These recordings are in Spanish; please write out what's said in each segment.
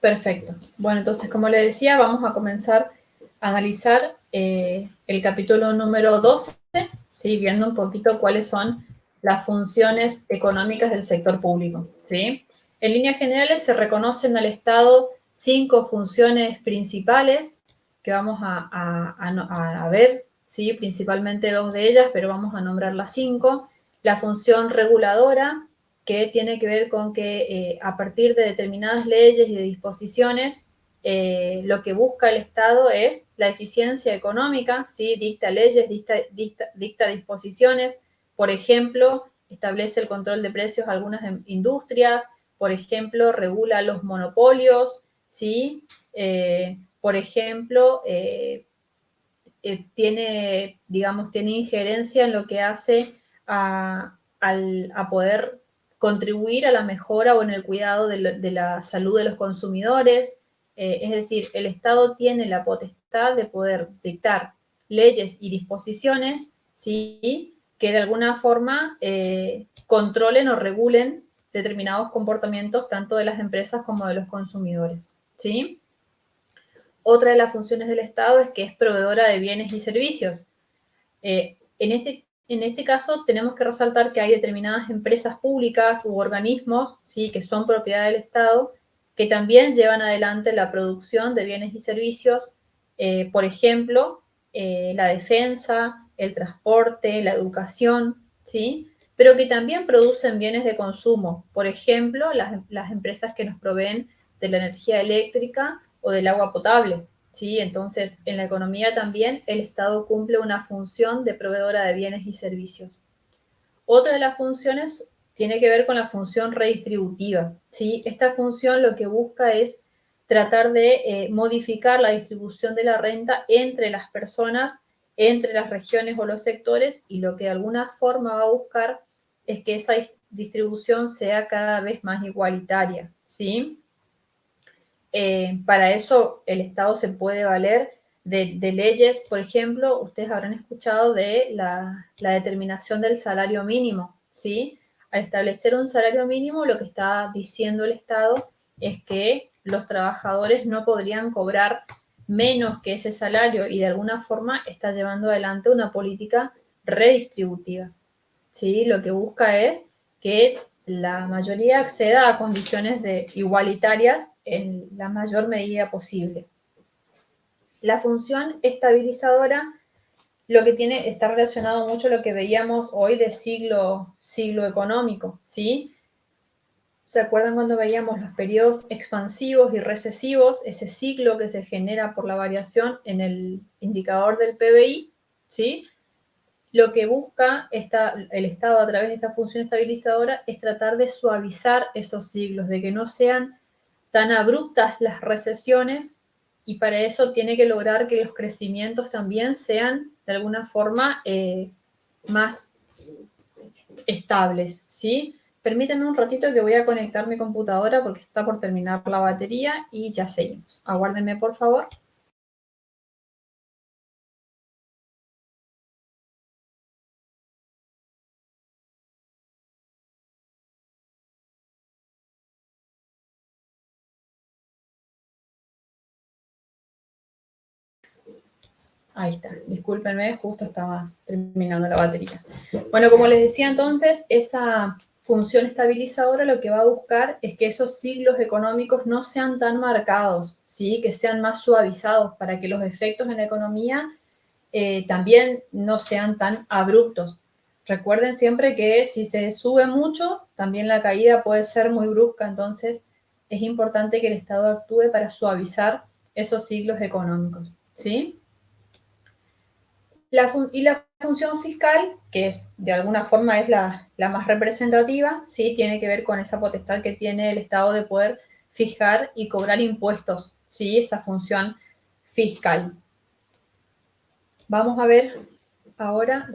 Perfecto. Bueno, entonces, como le decía, vamos a comenzar a analizar el capítulo número 12, ¿sí? Viendo un poquito cuáles son las funciones económicas del sector público, ¿sí? En líneas generales se reconocen al Estado 5 funciones principales que vamos a ver, ¿sí? Principalmente 2 de ellas, pero vamos a nombrar las 5. La función reguladora, que tiene que ver con que a partir de determinadas leyes y de disposiciones, lo que busca el Estado es la eficiencia económica, ¿sí? Dicta leyes, dicta disposiciones, por ejemplo, establece el control de precios a algunas industrias, por ejemplo, regula los monopolios, ¿sí? Por ejemplo, tiene, digamos, tiene injerencia en lo que hace a poder contribuir a la mejora o en el cuidado de la salud de los consumidores. Es decir, el Estado tiene la potestad de poder dictar leyes y disposiciones, ¿sí? Que de alguna forma controlen o regulen determinados comportamientos tanto de las empresas como de los consumidores, ¿sí? Otra de las funciones del Estado es que es proveedora de bienes y servicios. En este caso tenemos que resaltar que hay determinadas empresas públicas u organismos, ¿sí? Que son propiedad del Estado, que también llevan adelante la producción de bienes y servicios, por ejemplo, la defensa, el transporte, la educación, ¿sí? Pero que también producen bienes de consumo, por ejemplo, las empresas que nos proveen de la energía eléctrica o del agua potable, ¿sí? Entonces, en la economía también el Estado cumple una función de proveedora de bienes y servicios. Otra de las funciones tiene que ver con la función redistributiva, ¿sí? Esta función lo que busca es tratar de modificar la distribución de la renta entre las personas, entre las regiones o los sectores, y lo que de alguna forma va a buscar es que esa distribución sea cada vez más igualitaria, ¿sí? Para eso el Estado se puede valer de leyes, por ejemplo, ustedes habrán escuchado de la determinación del salario mínimo, ¿sí? Al establecer un salario mínimo, lo que está diciendo el Estado es que los trabajadores no podrían cobrar menos que ese salario y de alguna forma está llevando adelante una política redistributiva, ¿sí? Lo que busca es que la mayoría acceda a condiciones igualitarias en la mayor medida posible. La función estabilizadora, lo que tiene, está relacionado mucho a lo que veíamos hoy de siglo económico, ¿sí? ¿Se acuerdan cuando veíamos los periodos expansivos y recesivos? Ese ciclo que se genera por la variación en el indicador del PBI, ¿sí? Lo que busca el Estado a través de esta función estabilizadora es tratar de suavizar esos ciclos, de que no sean tan abruptas las recesiones, y para eso tiene que lograr que los crecimientos también sean de alguna forma más estables, ¿sí? Permítanme un ratito que voy a conectar mi computadora porque está por terminar la batería y ya seguimos. Aguárdenme, por favor. Ahí está, discúlpenme, justo estaba terminando la batería. Bueno, como les decía entonces, esa función estabilizadora lo que va a buscar es que esos siglos económicos no sean tan marcados, ¿sí? Que sean más suavizados para que los efectos en la economía también no sean tan abruptos. Recuerden siempre que si se sube mucho, también la caída puede ser muy brusca, entonces es importante que el Estado actúe para suavizar esos siglos económicos, ¿sí? Y la función fiscal, que es de alguna forma es la más representativa, ¿sí? Tiene que ver con esa potestad que tiene el Estado de poder fijar y cobrar impuestos, ¿sí? Esa función fiscal. Vamos a ver ahora,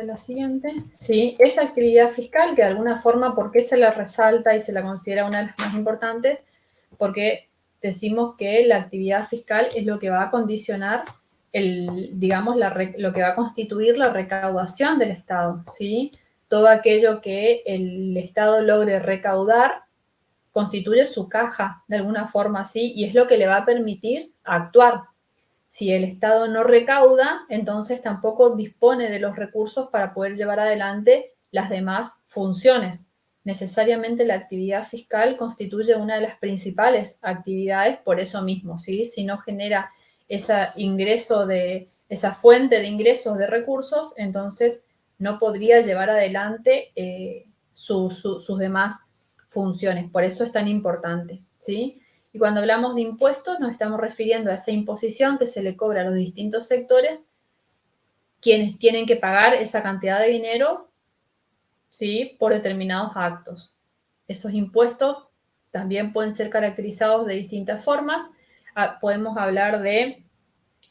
la siguiente, ¿sí? Esa actividad fiscal que de alguna forma, ¿por qué se la resalta y se la considera una de las más importantes? Porque decimos que la actividad fiscal es lo que va a condicionar digamos, lo que va a constituir la recaudación del Estado, ¿sí? Todo aquello que el Estado logre recaudar constituye su caja de alguna forma así y es lo que le va a permitir actuar. Si el Estado no recauda, entonces tampoco dispone de los recursos para poder llevar adelante las demás funciones. Necesariamente la actividad fiscal constituye una de las principales actividades por eso mismo, ¿sí? Si no genera esa fuente de ingresos de recursos, entonces no podría llevar adelante sus demás funciones. Por eso es tan importante, ¿sí? Y cuando hablamos de impuestos, nos estamos refiriendo a esa imposición que se le cobra a los distintos sectores, quienes tienen que pagar esa cantidad de dinero, ¿sí?, por determinados actos. Esos impuestos también pueden ser caracterizados de distintas formas. Podemos hablar de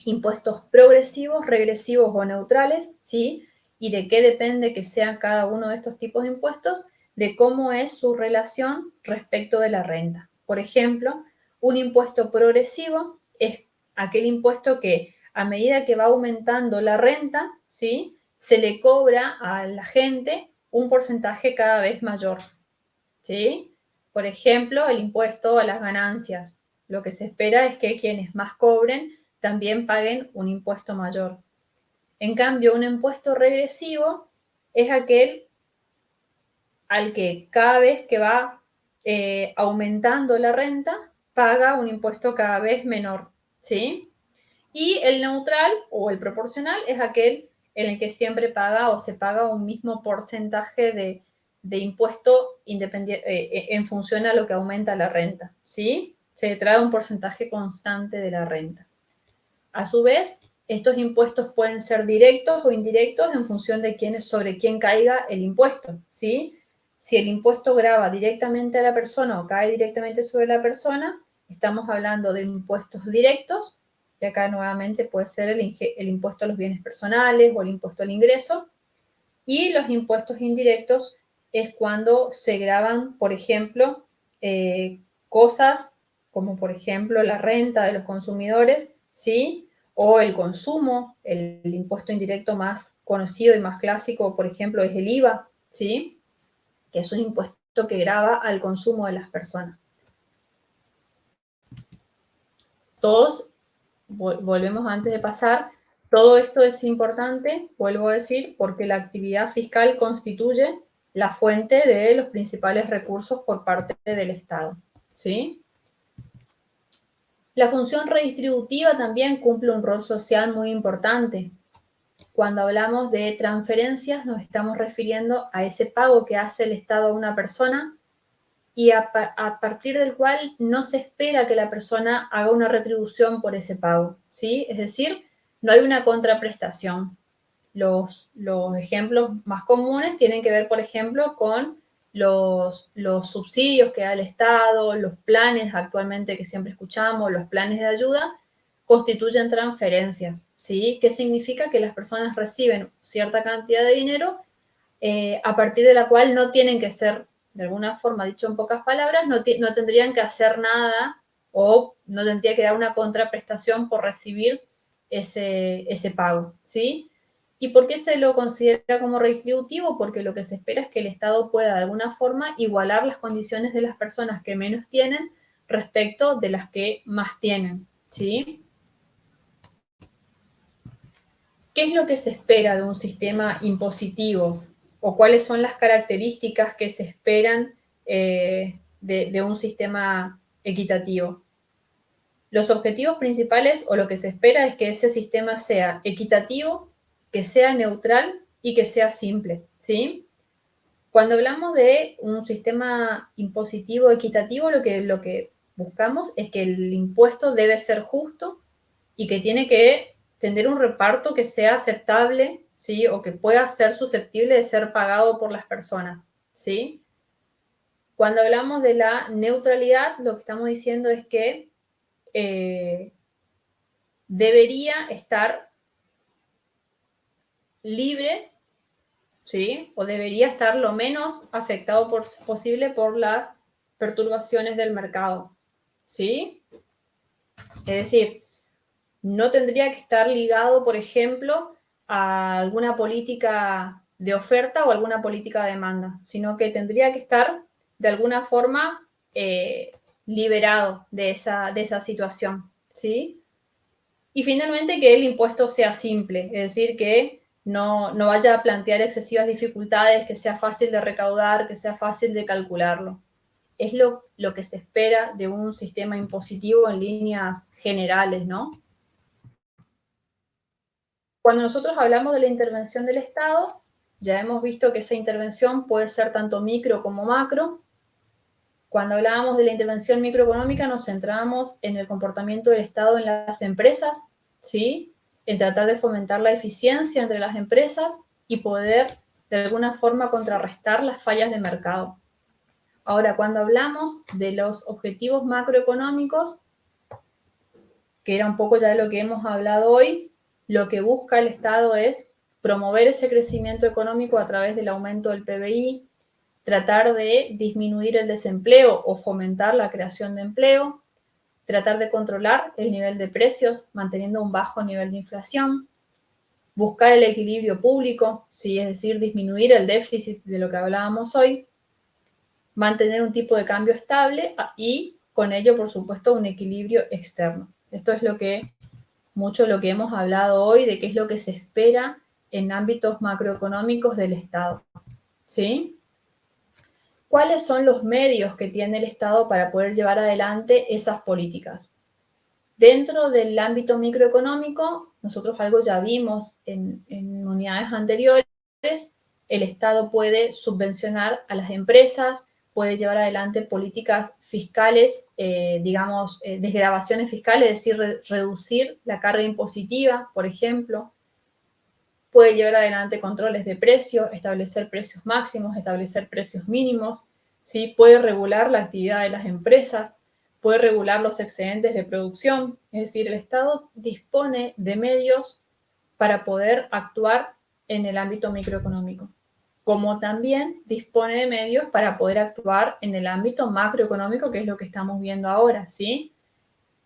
impuestos progresivos, regresivos o neutrales, ¿sí? Y de qué depende que sean cada uno de estos tipos de impuestos, de cómo es su relación respecto de la renta. Por ejemplo, un impuesto progresivo es aquel impuesto que a medida que va aumentando la renta, ¿sí?, se le cobra a la gente un porcentaje cada vez mayor, ¿sí? Por ejemplo, el impuesto a las ganancias. Lo que se espera es que quienes más cobren también paguen un impuesto mayor. En cambio, un impuesto regresivo es aquel al que cada vez que va aumentando la renta, paga un impuesto cada vez menor, ¿sí? Y el neutral o el proporcional es aquel en el que siempre paga o se paga un mismo porcentaje de impuesto en función a lo que aumenta la renta, ¿sí? Se trae un porcentaje constante de la renta. A su vez, estos impuestos pueden ser directos o indirectos en función de sobre quién caiga el impuesto, ¿sí? Si el impuesto grava directamente a la persona o cae directamente sobre la persona, estamos hablando de impuestos directos, y acá nuevamente puede ser el impuesto a los bienes personales o el impuesto al ingreso, y los impuestos indirectos es cuando se gravan, por ejemplo, cosas como, por ejemplo, la renta de los consumidores, ¿sí? O el consumo, el impuesto indirecto más conocido y más clásico, por ejemplo, es el IVA, ¿sí?, que es un impuesto que grava al consumo de las personas. Todos, volvemos antes de pasar, todo esto es importante, vuelvo a decir, porque la actividad fiscal constituye la fuente de los principales recursos por parte del Estado, ¿sí? La función redistributiva también cumple un rol social muy importante. Cuando hablamos de transferencias, nos estamos refiriendo a ese pago que hace el Estado a una persona y a partir del cual no se espera que la persona haga una retribución por ese pago, ¿sí? Es decir, no hay una contraprestación. Los ejemplos más comunes tienen que ver, por ejemplo, con los subsidios que da el Estado, los planes actualmente que siempre escuchamos, los planes de ayuda, constituyen transferencias, ¿sí? ¿Qué significa? Que las personas reciben cierta cantidad de dinero a partir de la cual no tienen que ser, de alguna forma, dicho en pocas palabras, no tendrían que hacer nada o no tendría que dar una contraprestación por recibir ese pago, ¿sí? ¿Y por qué se lo considera como redistributivo? Porque lo que se espera es que el Estado pueda de alguna forma igualar las condiciones de las personas que menos tienen respecto de las que más tienen, ¿sí? ¿Qué es lo que se espera de un sistema impositivo? ¿O cuáles son las características que se esperan de un sistema equitativo? Los objetivos principales o lo que se espera es que ese sistema sea equitativo, que sea neutral y que sea simple, ¿sí? Cuando hablamos de un sistema impositivo equitativo, lo que buscamos es que el impuesto debe ser justo y que tiene que tener un reparto que sea aceptable, ¿sí? O que pueda ser susceptible de ser pagado por las personas, ¿sí? Cuando hablamos de la neutralidad, lo que estamos diciendo es que debería estar libre, ¿sí? O debería estar lo menos afectado posible por las perturbaciones del mercado, ¿sí? Es decir, no tendría que estar ligado, por ejemplo, a alguna política de oferta o alguna política de demanda, sino que tendría que estar de alguna forma liberado de esa situación, ¿sí? Y finalmente que el impuesto sea simple, es decir, que no vaya a plantear excesivas dificultades, que sea fácil de recaudar, que sea fácil de calcularlo. Es lo que se espera de un sistema impositivo en líneas generales, ¿no? Cuando nosotros hablamos de la intervención del Estado, ya hemos visto que esa intervención puede ser tanto micro como macro. Cuando hablábamos de la intervención microeconómica, nos centrábamos en el comportamiento del Estado en las empresas, ¿sí? En tratar de fomentar la eficiencia entre las empresas y poder, de alguna forma, contrarrestar las fallas de mercado. Ahora, cuando hablamos de los objetivos macroeconómicos, que era un poco ya de lo que hemos hablado hoy, lo que busca el Estado es promover ese crecimiento económico a través del aumento del PBI, tratar de disminuir el desempleo o fomentar la creación de empleo, tratar de controlar el nivel de precios manteniendo un bajo nivel de inflación, buscar el equilibrio público, ¿sí? Es decir, disminuir el déficit de lo que hablábamos hoy, mantener un tipo de cambio estable y con ello, por supuesto, un equilibrio externo. Esto es mucho lo que hemos hablado hoy de qué es lo que se espera en ámbitos macroeconómicos del Estado, ¿sí? ¿Cuáles son los medios que tiene el Estado para poder llevar adelante esas políticas? Dentro del ámbito microeconómico, nosotros algo ya vimos en unidades anteriores, el Estado puede subvencionar a las empresas, puede llevar adelante políticas fiscales, desgravaciones fiscales, es decir, reducir la carga impositiva, por ejemplo. Puede llevar adelante controles de precios, establecer precios máximos, establecer precios mínimos, ¿sí? Puede regular la actividad de las empresas, puede regular los excedentes de producción, es decir, el Estado dispone de medios para poder actuar en el ámbito microeconómico, como también dispone de medios para poder actuar en el ámbito macroeconómico, que es lo que estamos viendo ahora, ¿sí?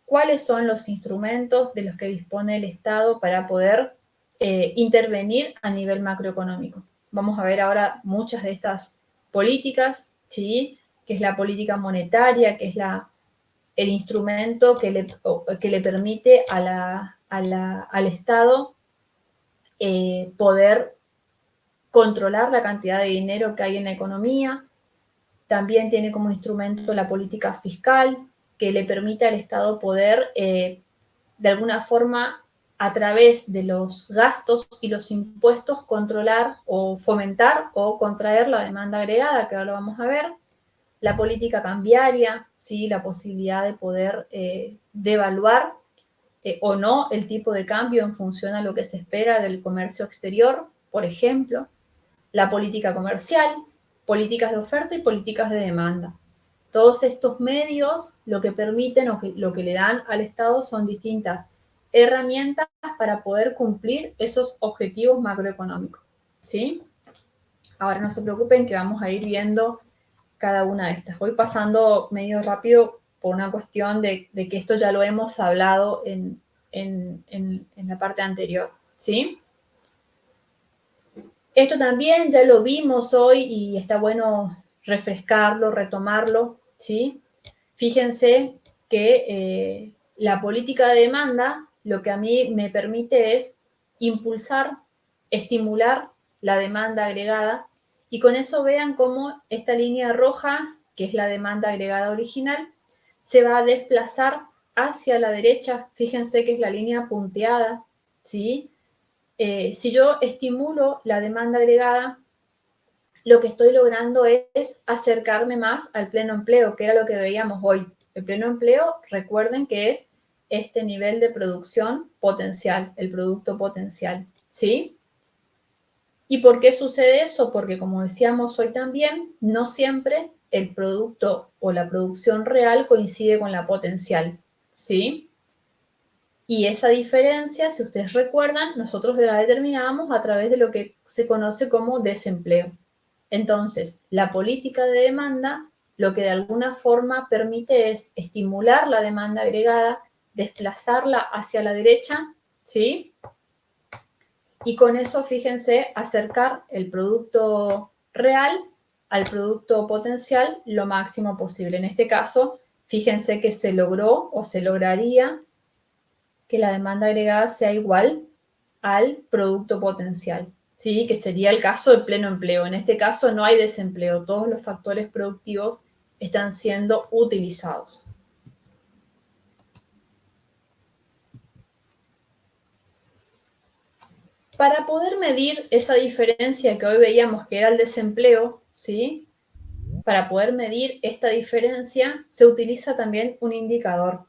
¿Cuáles son los instrumentos de los que dispone el Estado para poder intervenir a nivel macroeconómico? Vamos a ver ahora muchas de estas políticas, ¿sí? Que es la política monetaria, que es el instrumento que le permite al Estado poder controlar la cantidad de dinero que hay en la economía. También tiene como instrumento la política fiscal, que le permite al Estado poder, de alguna forma, a través de los gastos y los impuestos, controlar o fomentar o contraer la demanda agregada, que ahora lo vamos a ver. La política cambiaria, ¿sí? La posibilidad de poder devaluar o no el tipo de cambio en función a lo que se espera del comercio exterior, por ejemplo. La política comercial, políticas de oferta y políticas de demanda. Todos estos medios lo que permiten o lo que le dan al Estado son distintas herramientas para poder cumplir esos objetivos macroeconómicos, ¿sí? Ahora no se preocupen que vamos a ir viendo cada una de estas. Voy pasando medio rápido por una cuestión de que esto ya lo hemos hablado en la parte anterior, ¿sí? Esto también ya lo vimos hoy y está bueno refrescarlo, retomarlo, ¿sí? Fíjense que la política de demanda lo que a mí me permite es impulsar, estimular la demanda agregada y con eso vean cómo esta línea roja, que es la demanda agregada original, se va a desplazar hacia la derecha. Fíjense que es la línea punteada, ¿sí? Si yo estimulo la demanda agregada, lo que estoy logrando es acercarme más al pleno empleo, que era lo que veíamos hoy. El pleno empleo, recuerden que es este nivel de producción potencial, el producto potencial, ¿sí? ¿Y por qué sucede eso? Porque como decíamos hoy también, no siempre el producto o la producción real coincide con la potencial, ¿sí? Y esa diferencia, si ustedes recuerdan, nosotros la determinábamos a través de lo que se conoce como desempleo. Entonces, la política de demanda lo que de alguna forma permite es estimular la demanda agregada, desplazarla hacia la derecha, ¿sí? Y con eso, fíjense, acercar el producto real al producto potencial lo máximo posible. En este caso, fíjense que se logró o se lograría que la demanda agregada sea igual al producto potencial, ¿sí? Que sería el caso de pleno empleo. En este caso no hay desempleo, todos los factores productivos están siendo utilizados. Para poder medir esa diferencia que hoy veíamos que era el desempleo, ¿sí? Para poder medir esta diferencia se utiliza también un indicador.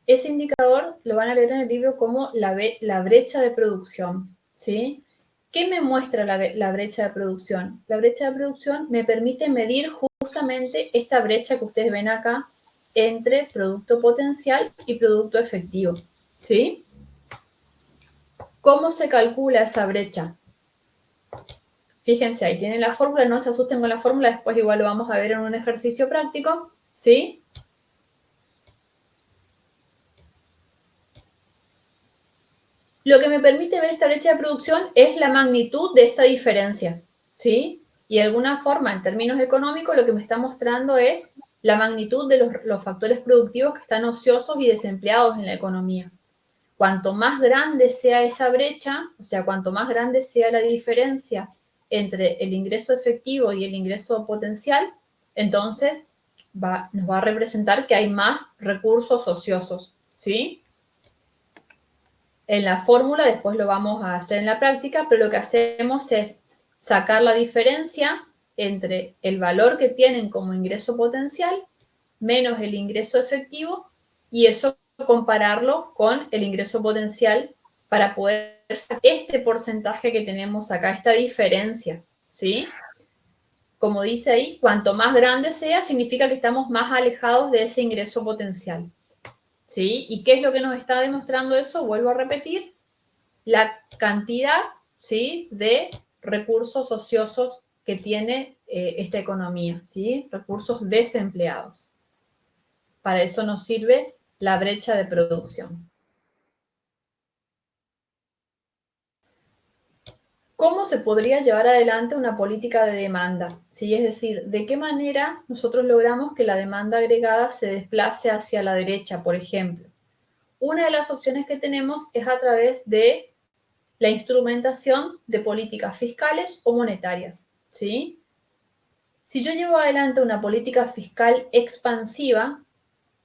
Ese indicador lo van a leer en el libro como la brecha de producción, ¿sí? ¿Qué me muestra la brecha de producción? La brecha de producción me permite medir justamente esta brecha que ustedes ven acá entre producto potencial y producto efectivo, ¿sí? ¿Cómo se calcula esa brecha? Fíjense, ahí tienen la fórmula, no se asusten con la fórmula, después igual lo vamos a ver en un ejercicio práctico, ¿sí? Lo que me permite ver esta brecha de producción es la magnitud de esta diferencia, ¿sí? Y de alguna forma, en términos económicos, lo que me está mostrando es la magnitud de los factores productivos que están ociosos y desempleados en la economía. Cuanto más grande sea esa brecha, o sea, cuanto más grande sea la diferencia entre el ingreso efectivo y el ingreso potencial, entonces nos va a representar que hay más recursos ociosos, ¿sí? En la fórmula, después lo vamos a hacer en la práctica, pero lo que hacemos es sacar la diferencia entre el valor que tienen como ingreso potencial menos el ingreso efectivo y eso compararlo con el ingreso potencial para poder sacar este porcentaje que tenemos acá, esta diferencia, ¿sí? Como dice ahí, cuanto más grande sea, significa que estamos más alejados de ese ingreso potencial, ¿sí? ¿Y qué es lo que nos está demostrando eso? Vuelvo a repetir, la cantidad, ¿sí?, de recursos ociosos que tiene esta economía, ¿sí? Recursos desempleados. Para eso nos sirve la brecha de producción. ¿Cómo se podría llevar adelante una política de demanda? ¿Sí? Es decir, ¿de qué manera nosotros logramos que la demanda agregada se desplace hacia la derecha, por ejemplo? Una de las opciones que tenemos es a través de la instrumentación de políticas fiscales o monetarias, ¿sí? Si yo llevo adelante una política fiscal expansiva,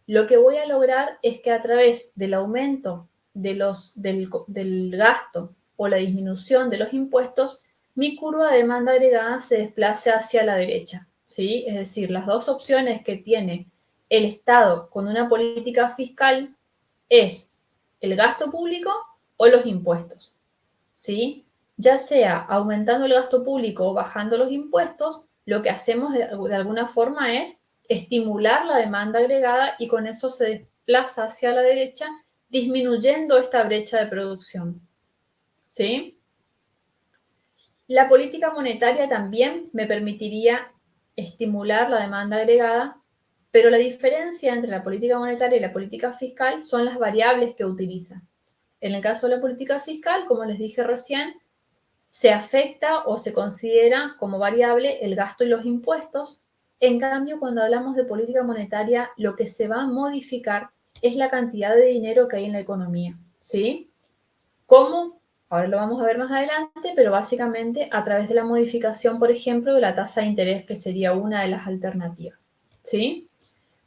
lo que voy a lograr es que a través del aumento del gasto o la disminución de los impuestos, mi curva de demanda agregada se desplace hacia la derecha, ¿sí? Es decir, las dos opciones que tiene el Estado con una política fiscal es el gasto público o los impuestos, ¿sí? Ya sea aumentando el gasto público o bajando los impuestos, lo que hacemos de alguna forma es estimular la demanda agregada y con eso se desplaza hacia la derecha, disminuyendo esta brecha de producción, ¿sí? La política monetaria también me permitiría estimular la demanda agregada, pero la diferencia entre la política monetaria y la política fiscal son las variables que utiliza. En el caso de la política fiscal, como les dije recién, se afecta o se considera como variable el gasto y los impuestos. En cambio, cuando hablamos de política monetaria, lo que se va a modificar es la cantidad de dinero que hay en la economía, ¿sí? ¿Cómo? Ahora lo vamos a ver más adelante, pero básicamente a través de la modificación, por ejemplo, de la tasa de interés, que sería una de las alternativas, ¿sí?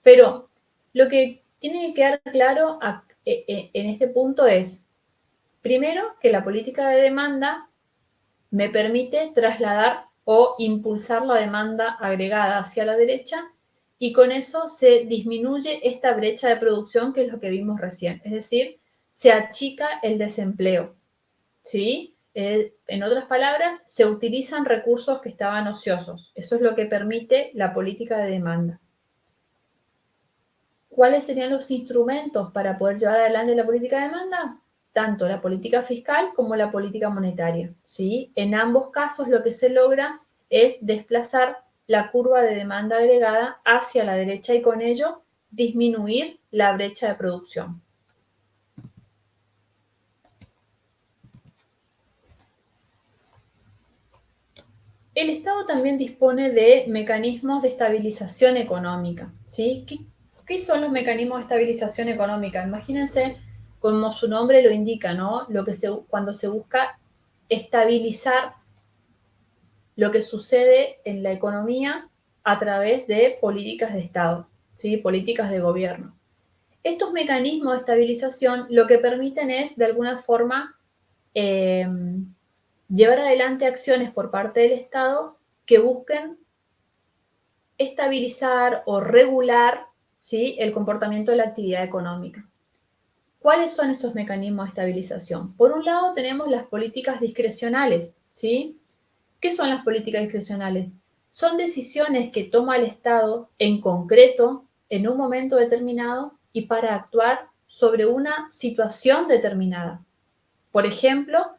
Pero lo que tiene que quedar claro en este punto es, primero, que la política de demanda me permite trasladar o impulsar la demanda agregada hacia la derecha y con eso se disminuye esta brecha de producción que es lo que vimos recién, es decir, se achica el desempleo, ¿sí? En otras palabras, se utilizan recursos que estaban ociosos. Eso es lo que permite la política de demanda. ¿Cuáles serían los instrumentos para poder llevar adelante la política de demanda? Tanto la política fiscal como la política monetaria, ¿sí? En ambos casos lo que se logra es desplazar la curva de demanda agregada hacia la derecha y con ello disminuir la brecha de producción. El Estado también dispone de mecanismos de estabilización económica, ¿sí? ¿Qué son los mecanismos de estabilización económica? Imagínense, como su nombre lo indica, ¿no? Cuando se busca estabilizar lo que sucede en la economía a través de políticas de Estado, ¿sí? Políticas de gobierno. Estos mecanismos de estabilización lo que permiten es, de alguna forma, llevar adelante acciones por parte del Estado que busquen estabilizar o regular, ¿sí?, el comportamiento de la actividad económica. ¿Cuáles son esos mecanismos de estabilización? Por un lado tenemos las políticas discrecionales, ¿sí? ¿Qué son las políticas discrecionales? Son decisiones que toma el Estado en concreto, en un momento determinado y para actuar sobre una situación determinada. Por ejemplo,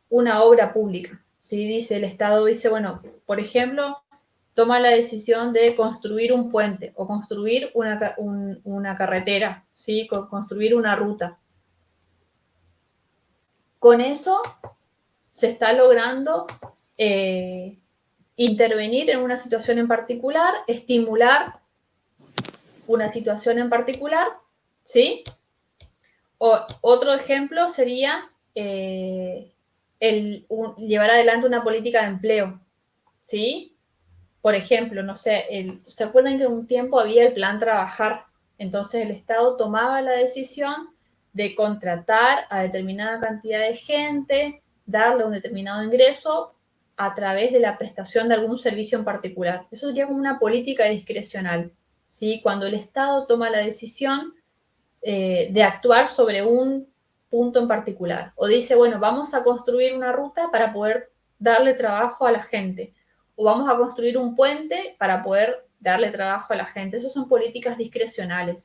una obra pública. ¿Sí? El Estado dice, bueno, por ejemplo, toma la decisión de construir un puente o construir una carretera, ¿sí? Construir una ruta. Con eso se está logrando intervenir en una situación en particular, estimular una situación en particular, ¿sí? Otro ejemplo sería llevar adelante una política de empleo, ¿sí? Por ejemplo, no sé, ¿se acuerdan que un tiempo había el plan Trabajar? Entonces el Estado tomaba la decisión de contratar a determinada cantidad de gente, darle un determinado ingreso a través de la prestación de algún servicio en particular. Eso sería como una política discrecional, ¿sí? Cuando el Estado toma la decisión de actuar sobre un punto en particular. O dice, bueno, vamos a construir una ruta para poder darle trabajo a la gente. O vamos a construir un puente para poder darle trabajo a la gente. Esas son políticas discrecionales.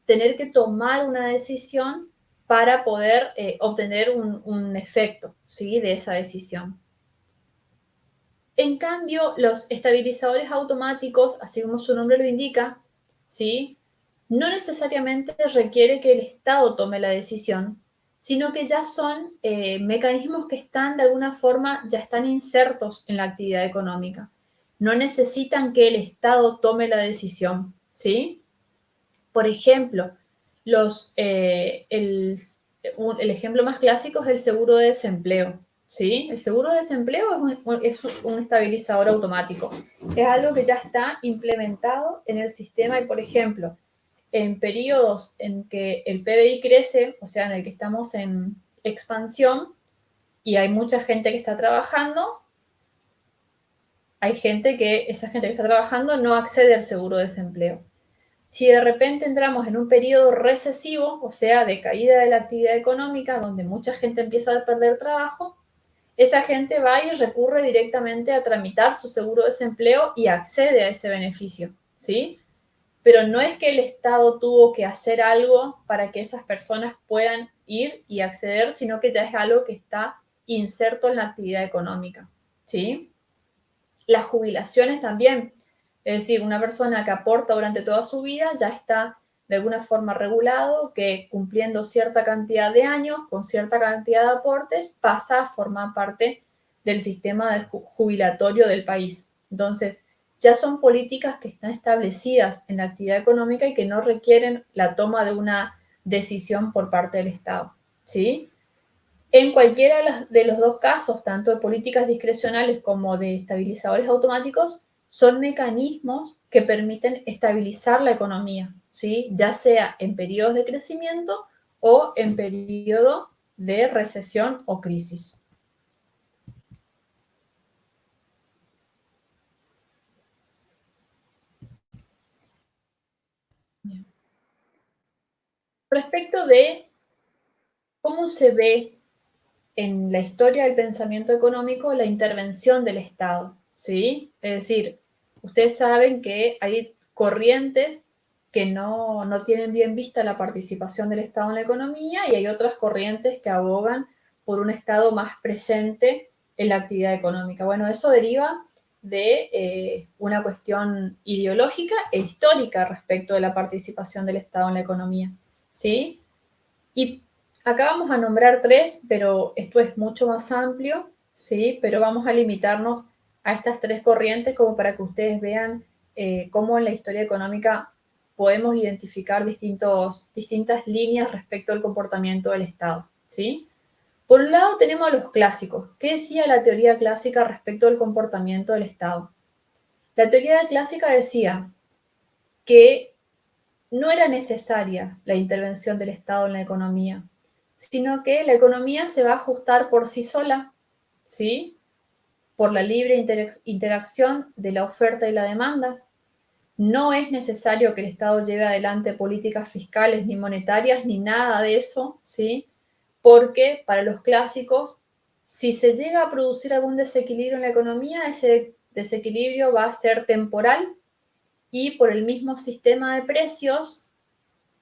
Tener que tomar una decisión para poder obtener un efecto, ¿sí?, de esa decisión. En cambio, los estabilizadores automáticos, así como su nombre lo indica, ¿sí?, no necesariamente requiere que el Estado tome la decisión, sino que ya son mecanismos que están de alguna forma, ya están insertos en la actividad económica. No necesitan que el Estado tome la decisión, ¿sí? Por ejemplo, el ejemplo más clásico es el seguro de desempleo, ¿sí? El seguro de desempleo es un estabilizador automático. Es algo que ya está implementado en el sistema y, por ejemplo, en periodos en que el PBI crece, o sea, en el que estamos en expansión y hay mucha gente que está trabajando, esa gente que está trabajando no accede al seguro de desempleo. Si de repente entramos en un periodo recesivo, o sea, de caída de la actividad económica, donde mucha gente empieza a perder trabajo, esa gente va y recurre directamente a tramitar su seguro de desempleo y accede a ese beneficio, ¿sí? Pero no es que el Estado tuvo que hacer algo para que esas personas puedan ir y acceder, sino que ya es algo que está inserto en la actividad económica, ¿sí? Las jubilaciones también, es decir, una persona que aporta durante toda su vida ya está de alguna forma regulado que cumpliendo cierta cantidad de años, con cierta cantidad de aportes, pasa a formar parte del sistema jubilatorio del país. Entonces, ya son políticas que están establecidas en la actividad económica y que no requieren la toma de una decisión por parte del Estado, ¿sí? En cualquiera de los dos casos, tanto de políticas discrecionales como de estabilizadores automáticos, son mecanismos que permiten estabilizar la economía, ¿sí? Ya sea en periodos de crecimiento o en periodo de recesión o crisis. Respecto de cómo se ve en la historia del pensamiento económico la intervención del Estado, ¿sí? Es decir, ustedes saben que hay corrientes que no tienen bien vista la participación del Estado en la economía y hay otras corrientes que abogan por un Estado más presente en la actividad económica. Bueno, eso deriva de una cuestión ideológica e histórica respecto de la participación del Estado en la economía, ¿sí? Y acá vamos a nombrar tres, pero esto es mucho más amplio, ¿sí? Pero vamos a limitarnos a estas tres corrientes como para que ustedes vean cómo en la historia económica podemos identificar distintas líneas respecto al comportamiento del Estado, ¿sí? Por un lado tenemos a los clásicos. ¿Qué decía la teoría clásica respecto al comportamiento del Estado? La teoría clásica decía que no era necesaria la intervención del Estado en la economía, sino que la economía se va a ajustar por sí sola, ¿sí? Por la libre interacción de la oferta y la demanda. No es necesario que el Estado lleve adelante políticas fiscales ni monetarias ni nada de eso, ¿sí? Porque para los clásicos, si se llega a producir algún desequilibrio en la economía, ese desequilibrio va a ser temporal y por el mismo sistema de precios,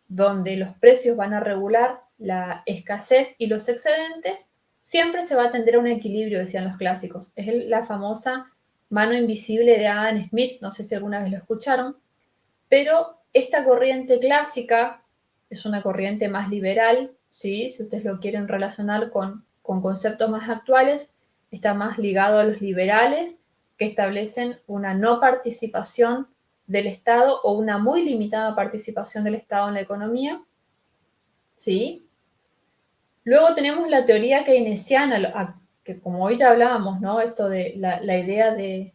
donde los precios van a regular la escasez y los excedentes, siempre se va a tender a un equilibrio, decían los clásicos. Es la famosa mano invisible de Adam Smith, no sé si alguna vez lo escucharon, pero esta corriente clásica es una corriente más liberal, ¿sí? Si ustedes lo quieren relacionar con conceptos más actuales, está más ligado a los liberales que establecen una no participación del Estado o una muy limitada participación del Estado en la economía, ¿sí? Luego tenemos la teoría keynesiana, que como hoy ya hablábamos, ¿no? Esto de la idea de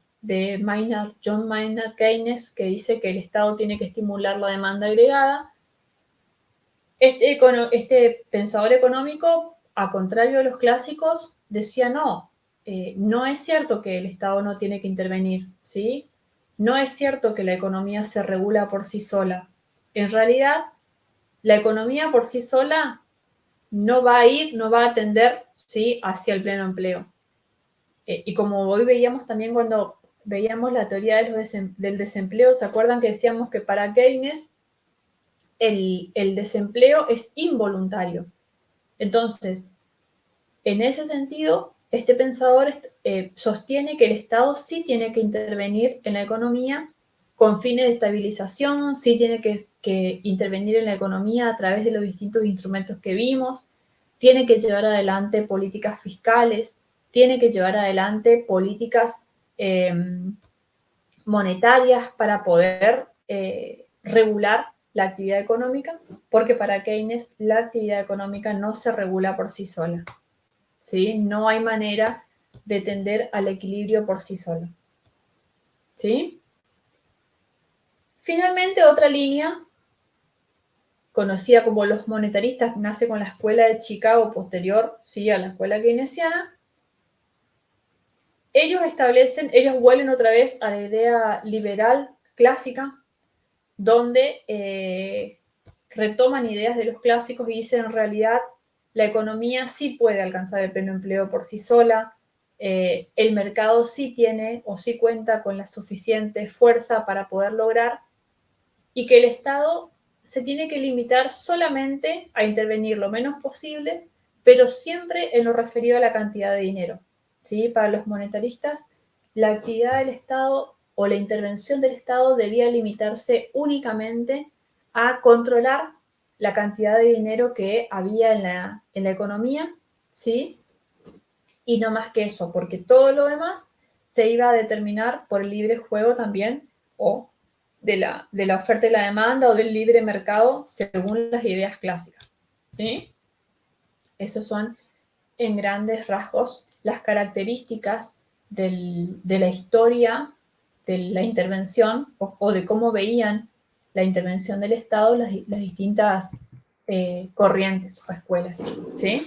John Maynard Keynes, que dice que el Estado tiene que estimular la demanda agregada. Este pensador económico, a contrario de los clásicos, decía no, no es cierto que el Estado no tiene que intervenir, ¿sí? No es cierto que la economía se regula por sí sola. En realidad, la economía por sí sola no va a tender, ¿sí?, hacia el pleno empleo. Y como hoy veíamos también cuando veíamos la teoría del desempleo, ¿se acuerdan que decíamos que para Keynes el desempleo es involuntario? Entonces, en ese sentido, este pensador sostiene que el Estado sí tiene que intervenir en la economía con fines de estabilización, sí tiene que intervenir en la economía a través de los distintos instrumentos que vimos, tiene que llevar adelante políticas fiscales, tiene que llevar adelante políticas monetarias para poder regular la actividad económica, porque para Keynes la actividad económica no se regula por sí sola, ¿sí? No hay manera de tender al equilibrio por sí sola, ¿sí? Finalmente, otra línea, conocida como los monetaristas, nace con la escuela de Chicago posterior, ¿sí?, a la escuela keynesiana. Ellos vuelven otra vez a la idea liberal clásica, donde retoman ideas de los clásicos y dicen en realidad la economía sí puede alcanzar el pleno empleo por sí sola, el mercado sí tiene o sí cuenta con la suficiente fuerza para poder lograr, y que el Estado se tiene que limitar solamente a intervenir lo menos posible, pero siempre en lo referido a la cantidad de dinero, ¿sí? Para los monetaristas, la actividad del Estado o la intervención del Estado debía limitarse únicamente a controlar la cantidad de dinero que había en la economía, ¿sí? Y no más que eso, porque todo lo demás se iba a determinar por el libre juego también, o de la oferta y la demanda, o del libre mercado, según las ideas clásicas, ¿sí? Esos son, en grandes rasgos, las características de la historia de la intervención o de cómo veían la intervención del Estado las distintas corrientes o escuelas, ¿sí?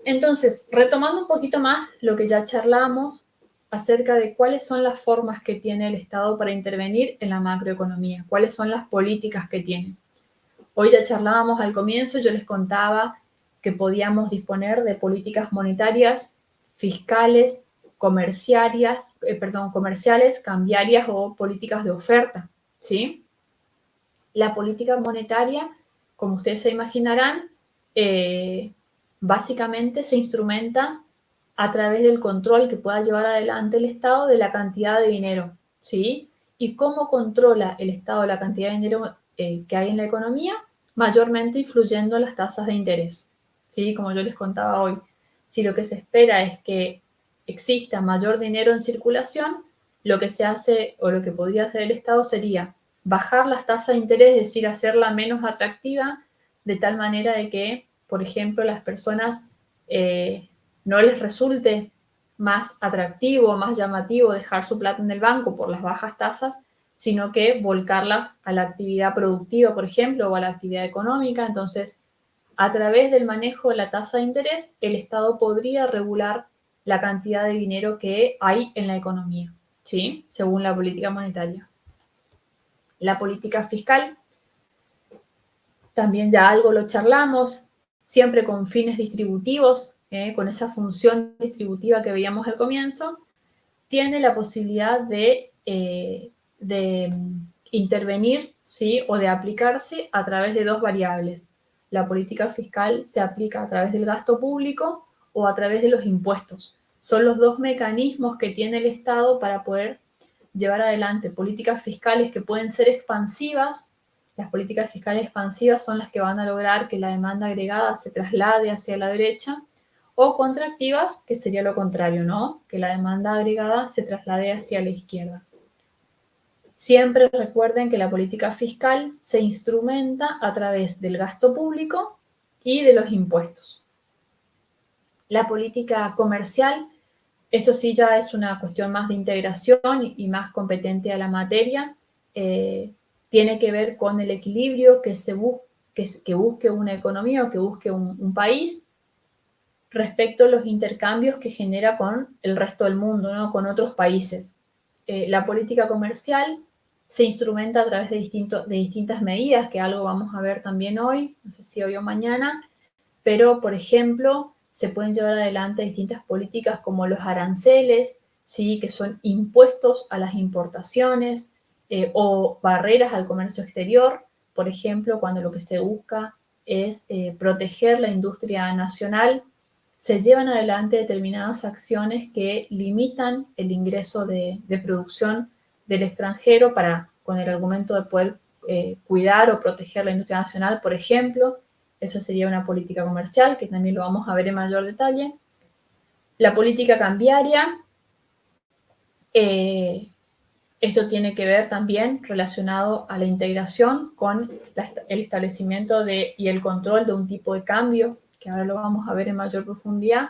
Entonces, retomando un poquito más lo que ya charlamos acerca de cuáles son las formas que tiene el Estado para intervenir en la macroeconomía, cuáles son las políticas que tiene. Hoy ya charlábamos al comienzo, yo les contaba que podíamos disponer de políticas monetarias, fiscales, comerciales, cambiarias o políticas de oferta, ¿sí? La política monetaria, como ustedes se imaginarán, básicamente se instrumenta a través del control que pueda llevar adelante el Estado de la cantidad de dinero, ¿sí? ¿Y cómo controla el Estado la cantidad de dinero que hay en la economía? Mayormente influyendo en las tasas de interés, ¿sí? Como yo les contaba hoy, si lo que se espera es que exista mayor dinero en circulación, lo que se hace o lo que podría hacer el Estado sería bajar las tasas de interés, es decir, hacerla menos atractiva, de tal manera de que, por ejemplo, las personas no les resulte más atractivo, más llamativo dejar su plata en el banco por las bajas tasas, sino que volcarlas a la actividad productiva, por ejemplo, o a la actividad económica. Entonces, a través del manejo de la tasa de interés, el Estado podría regular la cantidad de dinero que hay en la economía, ¿sí? Según la política monetaria. La política fiscal, también ya algo lo charlamos, siempre con fines distributivos, con esa función distributiva que veíamos al comienzo, tiene la posibilidad de intervenir, ¿sí? O de aplicarse a través de dos variables. La política fiscal se aplica a través del gasto público o a través de los impuestos. Son los dos mecanismos que tiene el Estado para poder llevar adelante políticas fiscales que pueden ser expansivas. Las políticas fiscales expansivas son las que van a lograr que la demanda agregada se traslade hacia la derecha, o contractivas, que sería lo contrario, ¿no? Que la demanda agregada se traslade hacia la izquierda. Siempre recuerden que la política fiscal se instrumenta a través del gasto público y de los impuestos. La política comercial, esto sí ya es una cuestión más de integración y más competente a la materia, tiene que ver con el equilibrio que busque una economía o que busque un país respecto a los intercambios que genera con el resto del mundo, ¿no? Con otros países. La política comercial se instrumenta a través de distintas medidas, que algo vamos a ver también hoy, no sé si hoy o mañana, pero, por ejemplo, se pueden llevar adelante distintas políticas como los aranceles, ¿sí? Que son impuestos a las importaciones, o barreras al comercio exterior, por ejemplo, cuando lo que se busca es proteger la industria nacional, se llevan adelante determinadas acciones que limitan el ingreso de producción del extranjero con el argumento de poder cuidar o proteger la industria nacional, por ejemplo. Eso sería una política comercial, que también lo vamos a ver en mayor detalle. La política cambiaria, esto tiene que ver también relacionado a la integración con el establecimiento y el control de un tipo de cambio, que ahora lo vamos a ver en mayor profundidad,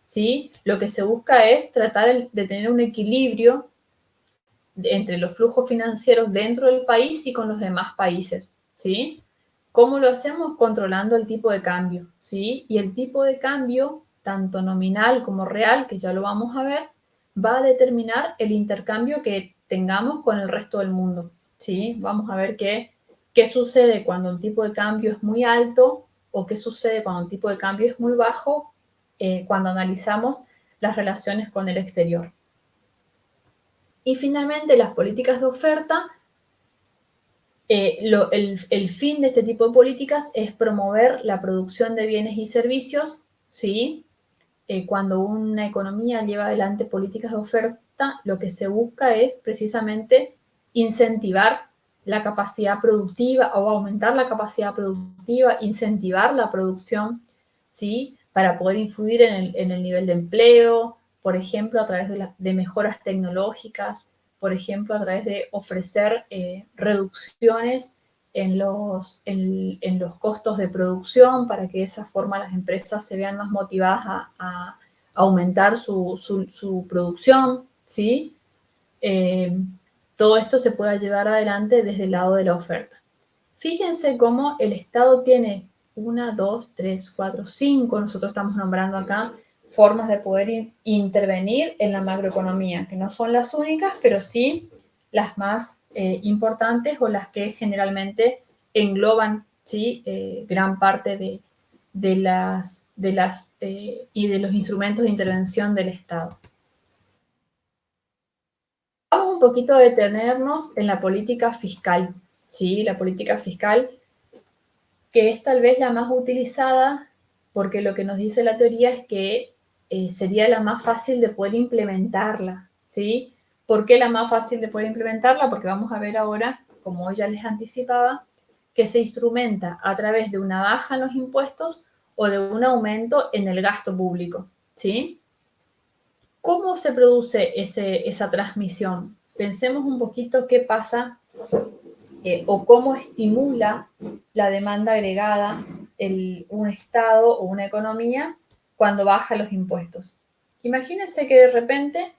¿sí? Lo que se busca es tratar de tener un equilibrio entre los flujos financieros dentro del país y con los demás países, ¿sí? ¿Cómo lo hacemos? Controlando el tipo de cambio, ¿sí? Y el tipo de cambio, tanto nominal como real, que ya lo vamos a ver, va a determinar el intercambio que tengamos con el resto del mundo, ¿sí? Vamos a ver qué sucede cuando un tipo de cambio es muy alto o qué sucede cuando un tipo de cambio es muy bajo, cuando analizamos las relaciones con el exterior. Y finalmente, las políticas de oferta. El fin de este tipo de políticas es promover la producción de bienes y servicios, ¿sí? Cuando una economía lleva adelante políticas de oferta, lo que se busca es precisamente incentivar la capacidad productiva o aumentar la capacidad productiva, incentivar la producción, ¿sí? Para poder influir en el nivel de empleo, por ejemplo, a través de mejoras tecnológicas, por ejemplo, a través de ofrecer reducciones en los costos de producción, para que de esa forma las empresas se vean más motivadas a aumentar su producción, ¿sí? Todo esto se pueda llevar adelante desde el lado de la oferta. Fíjense cómo el Estado tiene 1, 2, 3, 4, 5, nosotros estamos nombrando acá formas de poder intervenir en la macroeconomía, que no son las únicas, pero sí las más importantes o las que generalmente engloban, ¿sí? Gran parte de los instrumentos de intervención del Estado. Vamos un poquito a detenernos en la política fiscal, ¿sí? La política fiscal, que es tal vez la más utilizada, porque lo que nos dice la teoría es que sería la más fácil de poder implementarla, ¿sí? ¿Por qué la más fácil de poder implementarla? Porque vamos a ver ahora, como ya les anticipaba, que se instrumenta a través de una baja en los impuestos o de un aumento en el gasto público, ¿sí? ¿Cómo se produce esa transmisión? Pensemos un poquito qué pasa o cómo estimula la demanda agregada un Estado o una economía cuando baja los impuestos. Imagínense que de repente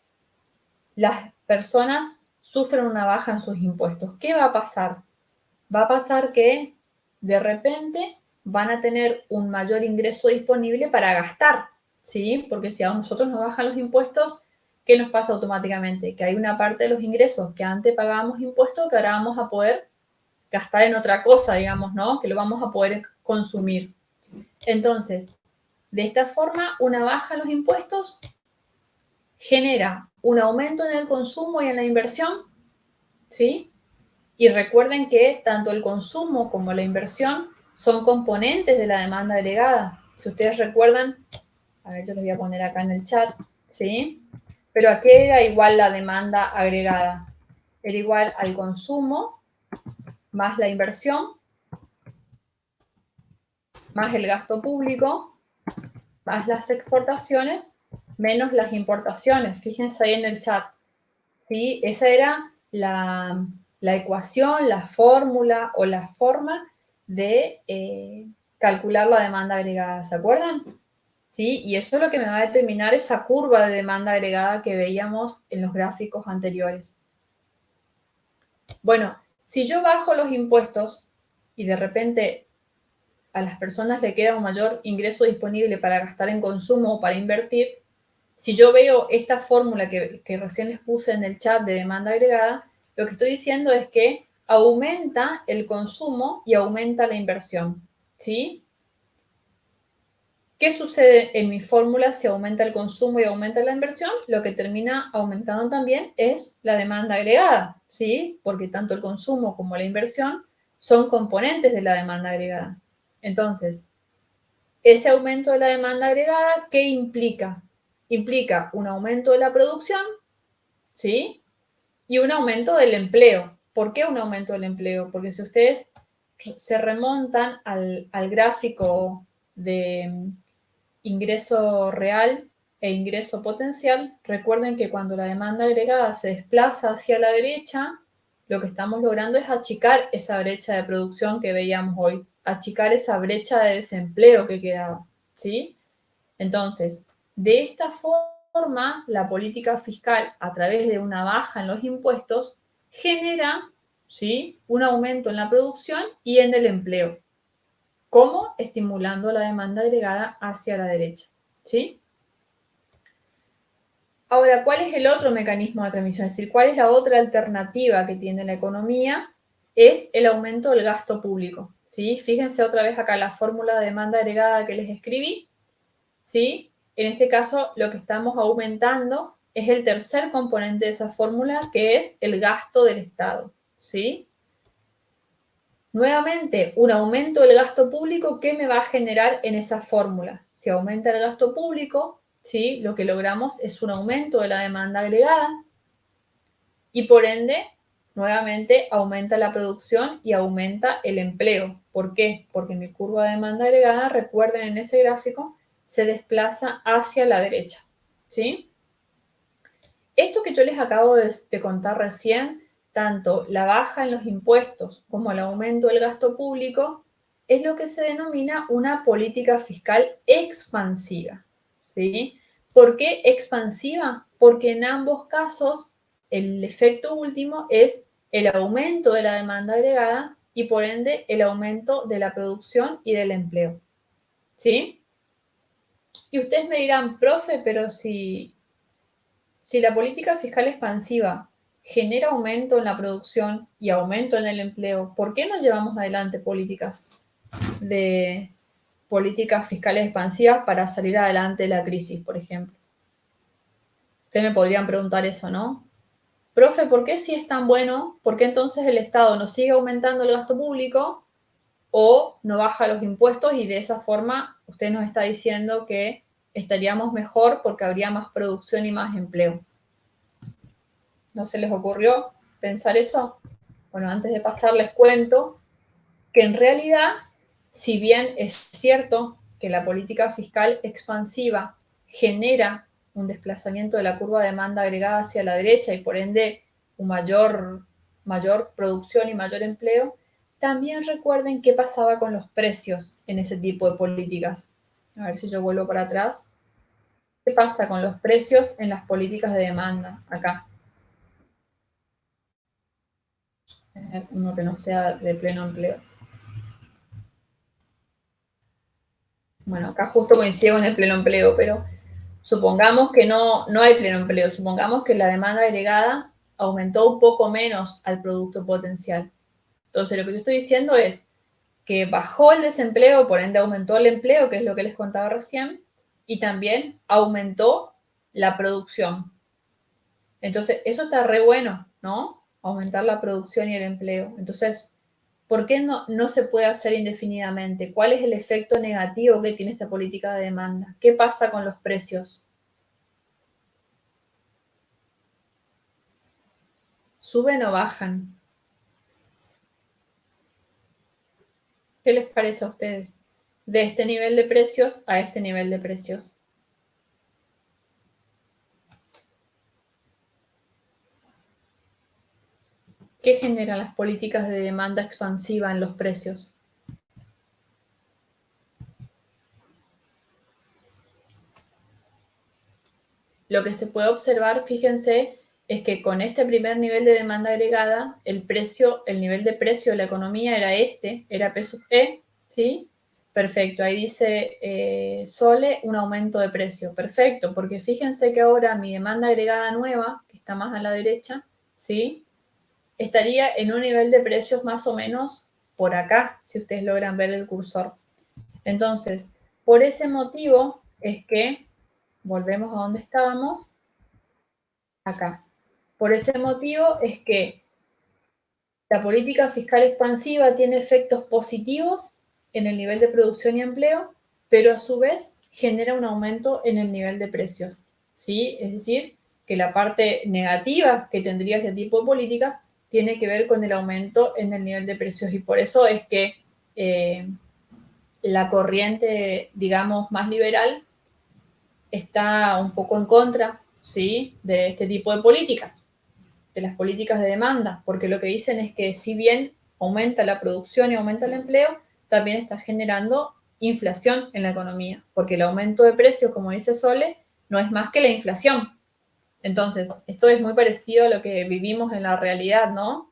las personas sufren una baja en sus impuestos. ¿Qué va a pasar? Va a pasar que de repente van a tener un mayor ingreso disponible para gastar, ¿sí? Porque si a nosotros nos bajan los impuestos, ¿qué nos pasa automáticamente? Que hay una parte de los ingresos que antes pagábamos impuestos que ahora vamos a poder gastar en otra cosa, digamos, ¿no? Que lo vamos a poder consumir. Entonces, de esta forma, una baja en los impuestos genera un aumento en el consumo y en la inversión, ¿sí? Y recuerden que tanto el consumo como la inversión son componentes de la demanda agregada. Si ustedes recuerdan, a ver, yo les voy a poner acá en el chat, ¿sí? Pero ¿a qué era igual la demanda agregada? Era igual al consumo más la inversión, más el gasto público, más las exportaciones, menos las importaciones. Fíjense ahí en el chat, ¿sí? Esa era la ecuación, la fórmula o la forma de calcular la demanda agregada, ¿se acuerdan? ¿Sí? Y eso es lo que me va a determinar esa curva de demanda agregada que veíamos en los gráficos anteriores. Bueno, si yo bajo los impuestos y de repente a las personas le queda un mayor ingreso disponible para gastar en consumo o para invertir, si yo veo esta fórmula que recién les puse en el chat de demanda agregada, lo que estoy diciendo es que aumenta el consumo y aumenta la inversión, ¿sí? ¿Qué sucede en mi fórmula si aumenta el consumo y aumenta la inversión? Lo que termina aumentando también es la demanda agregada, ¿sí? Porque tanto el consumo como la inversión son componentes de la demanda agregada. Entonces, ese aumento de la demanda agregada, ¿qué implica? Implica un aumento de la producción, ¿sí? Y un aumento del empleo. ¿Por qué un aumento del empleo? Porque si ustedes se remontan al gráfico de ingreso real e ingreso potencial, recuerden que cuando la demanda agregada se desplaza hacia la derecha, lo que estamos logrando es achicar esa brecha de producción que veíamos hoy, achicar esa brecha de desempleo que quedaba, ¿sí? Entonces, de esta forma, la política fiscal, a través de una baja en los impuestos, genera, ¿sí?, un aumento en la producción y en el empleo. ¿Cómo? Estimulando la demanda agregada hacia la derecha, ¿sí? Ahora, ¿cuál es el otro mecanismo de transmisión? Es decir, ¿cuál es la otra alternativa que tiene la economía? Es el aumento del gasto público, ¿sí? Fíjense otra vez acá la fórmula de demanda agregada que les escribí, ¿sí? En este caso, lo que estamos aumentando es el tercer componente de esa fórmula, que es el gasto del Estado, ¿sí? Nuevamente, un aumento del gasto público, ¿qué me va a generar en esa fórmula? Si aumenta el gasto público, ¿sí?, lo que logramos es un aumento de la demanda agregada y por ende, nuevamente, aumenta la producción y aumenta el empleo. ¿Por qué? Porque mi curva de demanda agregada, recuerden en ese gráfico, se desplaza hacia la derecha, ¿sí? Esto que yo les acabo de contar recién, tanto la baja en los impuestos como el aumento del gasto público, es lo que se denomina una política fiscal expansiva, ¿sí? ¿Por qué expansiva? Porque en ambos casos el efecto último es el aumento de la demanda agregada y por ende el aumento de la producción y del empleo, ¿sí? Y ustedes me dirán, profe, pero si la política fiscal expansiva genera aumento en la producción y aumento en el empleo, ¿por qué no llevamos adelante políticas fiscales expansivas para salir adelante de la crisis, por ejemplo? Ustedes me podrían preguntar eso, ¿no? Profe, ¿por qué si es tan bueno? ¿Por qué entonces el Estado no sigue aumentando el gasto público o no baja los impuestos y de esa forma usted nos está diciendo que estaríamos mejor porque habría más producción y más empleo? ¿No se les ocurrió pensar eso? Bueno, antes de pasar les cuento que en realidad, si bien es cierto que la política fiscal expansiva genera un desplazamiento de la curva de demanda agregada hacia la derecha y por ende una mayor producción y mayor empleo, también recuerden qué pasaba con los precios en ese tipo de políticas. A ver si yo vuelvo para atrás. ¿Qué pasa con los precios en las políticas de demanda? Acá. Uno que no sea de pleno empleo. Bueno, acá justo coincide con el pleno empleo, pero supongamos que no hay pleno empleo, supongamos que la demanda agregada aumentó un poco menos al producto potencial. Entonces, lo que yo estoy diciendo es que bajó el desempleo, por ende aumentó el empleo, que es lo que les contaba recién, y también aumentó la producción. Entonces, eso está re bueno, ¿no? Aumentar la producción y el empleo. Entonces, ¿por qué no se puede hacer indefinidamente? ¿Cuál es el efecto negativo que tiene esta política de demanda? ¿Qué pasa con los precios? ¿Suben o bajan? ¿Qué les parece a ustedes? De este nivel de precios a este nivel de precios. ¿Qué generan las políticas de demanda expansiva en los precios? Lo que se puede observar, fíjense, es que con este primer nivel de demanda agregada, el nivel de precio de la economía era P sub E, ¿sí? Perfecto, ahí dice Sole, un aumento de precio. Perfecto, porque fíjense que ahora mi demanda agregada nueva, que está más a la derecha, ¿sí? Estaría en un nivel de precios más o menos por acá, si ustedes logran ver el cursor. Entonces, por ese motivo es que, volvemos a donde estábamos, acá. Por ese motivo es que la política fiscal expansiva tiene efectos positivos en el nivel de producción y empleo, pero a su vez genera un aumento en el nivel de precios. ¿Sí? Es decir, que la parte negativa que tendría este tipo de políticas tiene que ver con el aumento en el nivel de precios y por eso es que la corriente, digamos, más liberal está un poco en contra, ¿sí?, de este tipo de políticas, de las políticas de demanda, porque lo que dicen es que si bien aumenta la producción y aumenta el empleo, también está generando inflación en la economía, porque el aumento de precios, como dice Sole, no es más que la inflación. Entonces, esto es muy parecido a lo que vivimos en la realidad, ¿no?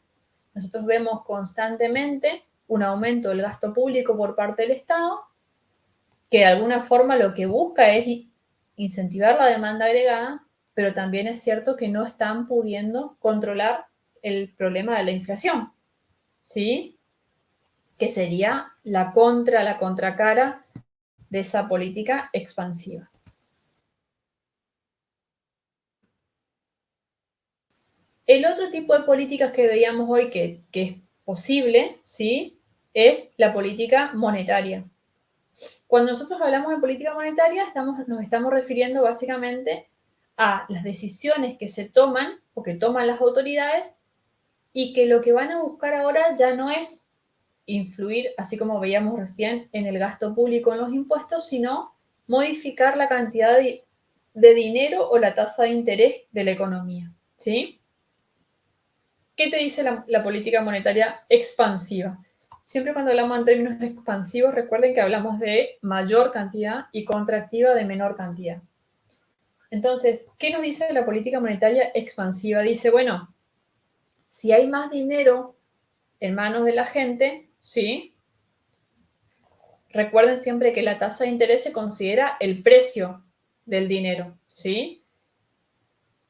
Nosotros vemos constantemente un aumento del gasto público por parte del Estado, que de alguna forma lo que busca es incentivar la demanda agregada, pero también es cierto que no están pudiendo controlar el problema de la inflación, ¿sí? Que sería la contracara de esa política expansiva. El otro tipo de políticas que veíamos hoy que es posible, ¿sí?, es la política monetaria. Cuando nosotros hablamos de política monetaria, nos estamos refiriendo básicamente a las decisiones que se toman o que toman las autoridades y que lo que van a buscar ahora ya no es influir, así como veíamos recién, en el gasto público, en los impuestos, sino modificar la cantidad de dinero o la tasa de interés de la economía, ¿sí? ¿Qué te dice la política monetaria expansiva? Siempre cuando hablamos en términos expansivos, recuerden que hablamos de mayor cantidad y contractiva de menor cantidad. Entonces, ¿qué nos dice la política monetaria expansiva? Dice, bueno, si hay más dinero en manos de la gente, ¿sí? Recuerden siempre que la tasa de interés se considera el precio del dinero, ¿sí?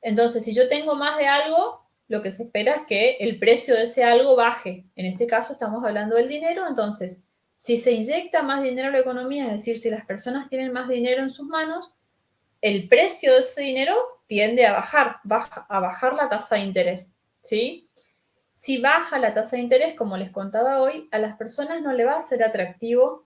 Entonces, si yo tengo más de algo, lo que se espera es que el precio de ese algo baje. En este caso estamos hablando del dinero, entonces, si se inyecta más dinero a la economía, es decir, si las personas tienen más dinero en sus manos, el precio de ese dinero tiende a bajar la tasa de interés, ¿sí? Si baja la tasa de interés, como les contaba hoy, a las personas no le va a ser atractivo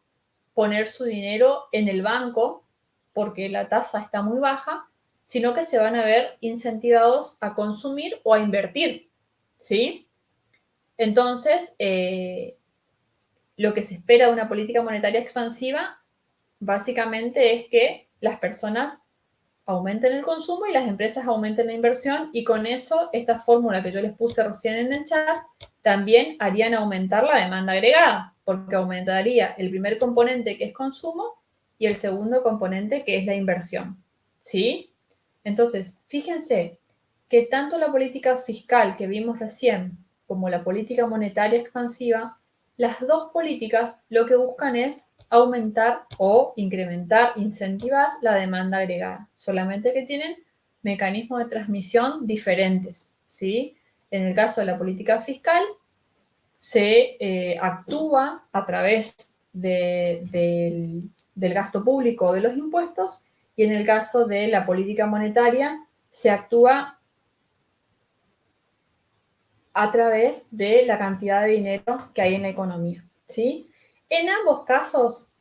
poner su dinero en el banco porque la tasa está muy baja, sino que se van a ver incentivados a consumir o a invertir, ¿sí? Entonces, lo que se espera de una política monetaria expansiva básicamente es que las personas aumenten el consumo y las empresas aumenten la inversión, y con eso, esta fórmula que yo les puse recién en el chat, también harían aumentar la demanda agregada, porque aumentaría el primer componente, que es consumo, y el segundo componente, que es la inversión, ¿sí? Entonces, fíjense que tanto la política fiscal que vimos recién como la política monetaria expansiva, las dos políticas lo que buscan es aumentar o incrementar, incentivar la demanda agregada, solamente que tienen mecanismos de transmisión diferentes, ¿sí? En el caso de la política fiscal, se actúa a través del gasto público o de los impuestos, y en el caso de la política monetaria, se actúa a través de la cantidad de dinero que hay en la economía, ¿sí? En ambos casos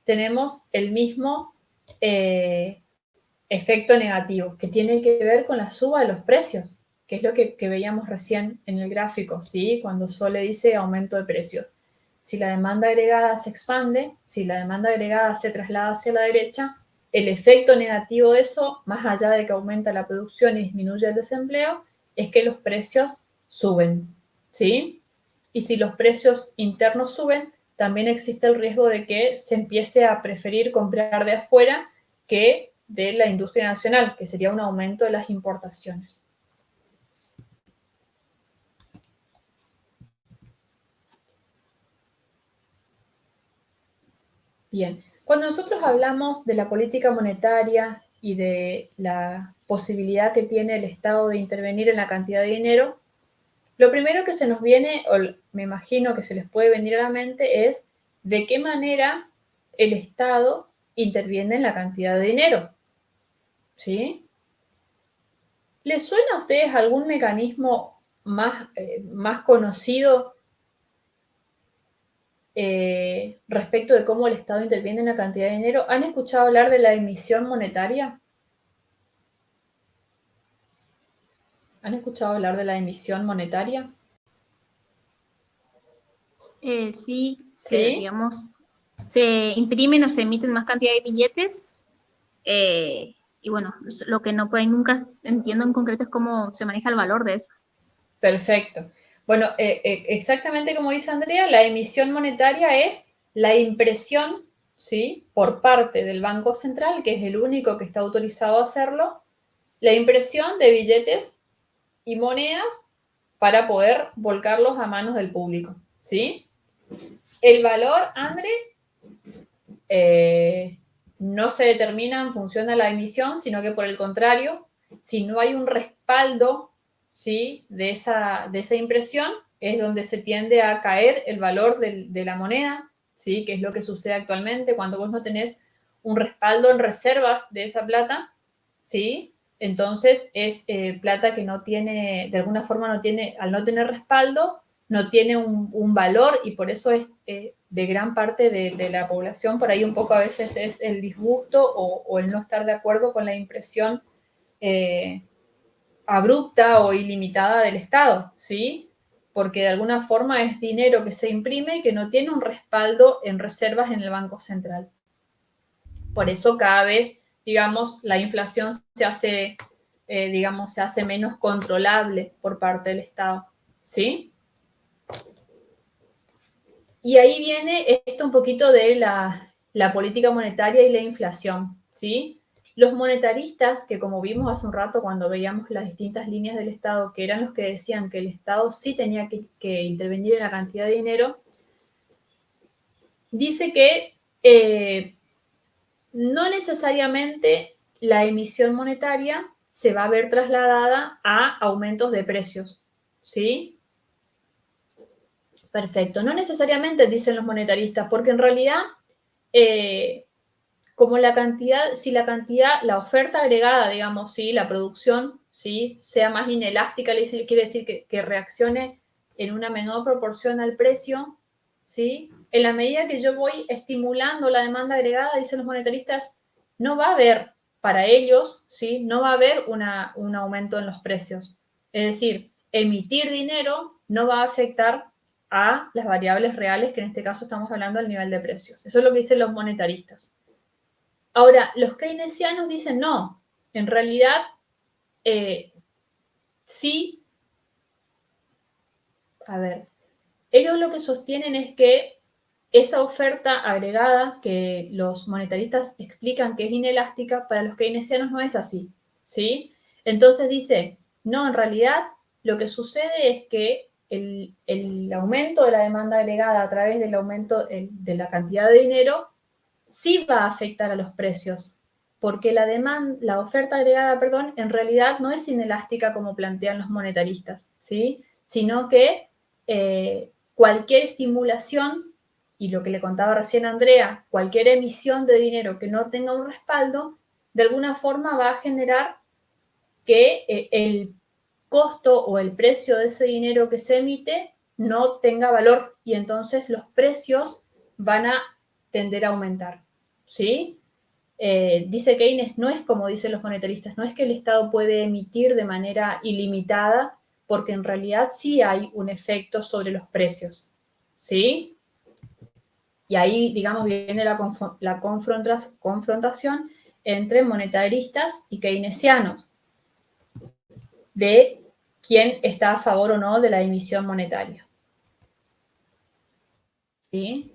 tenemos el mismo efecto negativo, que tiene que ver con la suba de los precios, que es lo que veíamos recién en el gráfico, ¿sí? Cuando Sole dice aumento de precios. Si la demanda agregada se expande, si la demanda agregada se traslada hacia la derecha, el efecto negativo de eso, más allá de que aumenta la producción y disminuye el desempleo, es que los precios suben, ¿sí? Y si los precios internos suben, también existe el riesgo de que se empiece a preferir comprar de afuera que de la industria nacional, que sería un aumento de las importaciones. Bien, cuando nosotros hablamos de la política monetaria y de la posibilidad que tiene el Estado de intervenir en la cantidad de dinero, lo primero que se nos viene, o me imagino que se les puede venir a la mente, es de qué manera el Estado interviene en la cantidad de dinero, ¿sí? ¿Les suena a ustedes algún mecanismo más conocido respecto de cómo el Estado interviene en la cantidad de dinero? ¿Han escuchado hablar de la emisión monetaria? ¿Han escuchado hablar de la emisión monetaria? Sí, ¿Sí? digamos, se imprimen o se emiten más cantidad de billetes. Y bueno, lo que no pueden nunca entiendo en concreto es cómo se maneja el valor de eso. Perfecto. Bueno, exactamente como dice Andrea, la emisión monetaria es la impresión, ¿sí? Por parte del Banco Central, que es el único que está autorizado a hacerlo, la impresión de billetes y monedas para poder volcarlos a manos del público, ¿sí? El valor, André, no se determina en función de la emisión, sino que por el contrario, si no hay un respaldo, ¿sí? de esa impresión, es donde se tiende a caer el valor de la moneda, ¿sí? Que es lo que sucede actualmente cuando vos no tenés un respaldo en reservas de esa plata, ¿sí? Entonces es plata que no tiene, de alguna forma no tiene, al no tener respaldo, no tiene un valor, y por eso es de gran parte de la población, por ahí un poco a veces es el disgusto o el no estar de acuerdo con la impresión abrupta o ilimitada del Estado, ¿sí? Porque de alguna forma es dinero que se imprime y que no tiene un respaldo en reservas en el Banco Central. Por eso cada vez, digamos, la inflación se hace, digamos, se hace menos controlable por parte del Estado, ¿sí? Y ahí viene esto un poquito de la política monetaria y la inflación, ¿sí? Los monetaristas, que como vimos hace un rato cuando veíamos las distintas líneas del Estado, que eran los que decían que el Estado sí tenía que intervenir en la cantidad de dinero, dice que no necesariamente la emisión monetaria se va a ver trasladada a aumentos de precios, ¿sí? Perfecto. No necesariamente, dicen los monetaristas, porque en realidad, como la cantidad, si la cantidad, la oferta agregada, digamos, ¿sí? La producción, ¿sí? Sea más inelástica, quiere decir que reaccione en una menor proporción al precio, ¿sí? En la medida que yo voy estimulando la demanda agregada, dicen los monetaristas, no va a haber para ellos, ¿sí? No va a haber un aumento en los precios. Es decir, emitir dinero no va a afectar a las variables reales, que en este caso estamos hablando del nivel de precios. Eso es lo que dicen los monetaristas. Ahora, los keynesianos dicen no, en realidad sí, a ver, ellos lo que sostienen es que esa oferta agregada que los monetaristas explican que es inelástica, para los keynesianos no es así, ¿sí? Entonces dice, no, en realidad lo que sucede es que el aumento de la demanda agregada a través del aumento de la cantidad de dinero sí va a afectar a los precios, porque la oferta agregada, perdón, en realidad no es inelástica como plantean los monetaristas, ¿sí? Sino que cualquier estimulación, y lo que le contaba recién a Andrea, cualquier emisión de dinero que no tenga un respaldo, de alguna forma va a generar que el costo o el precio de ese dinero que se emite no tenga valor y entonces los precios van a tender a aumentar, ¿sí? Dice Keynes, no es como dicen los monetaristas, no es que el Estado puede emitir de manera ilimitada, porque en realidad sí hay un efecto sobre los precios, ¿sí? Y ahí, digamos, viene la confrontación entre monetaristas y keynesianos, de quién está a favor o no de la emisión monetaria. ¿Sí?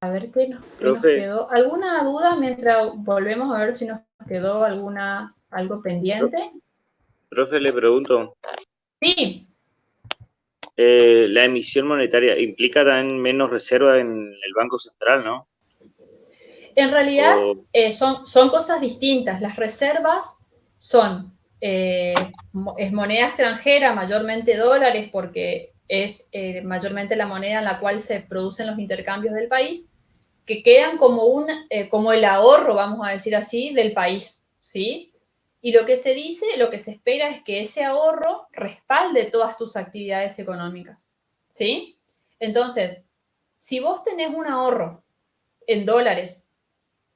A ver qué nos quedó. ¿Alguna duda mientras volvemos a ver si nos quedó algo pendiente? Profe, le pregunto. Sí. La emisión monetaria implica también menos reserva en el Banco Central, ¿no? En realidad son cosas distintas. Las reservas son es moneda extranjera, mayormente dólares, porque es mayormente la moneda en la cual se producen los intercambios del país, que quedan como el ahorro, vamos a decir así, del país, ¿sí? Y lo que se dice, lo que se espera es que ese ahorro respalde todas tus actividades económicas, ¿sí? Entonces, si vos tenés un ahorro en dólares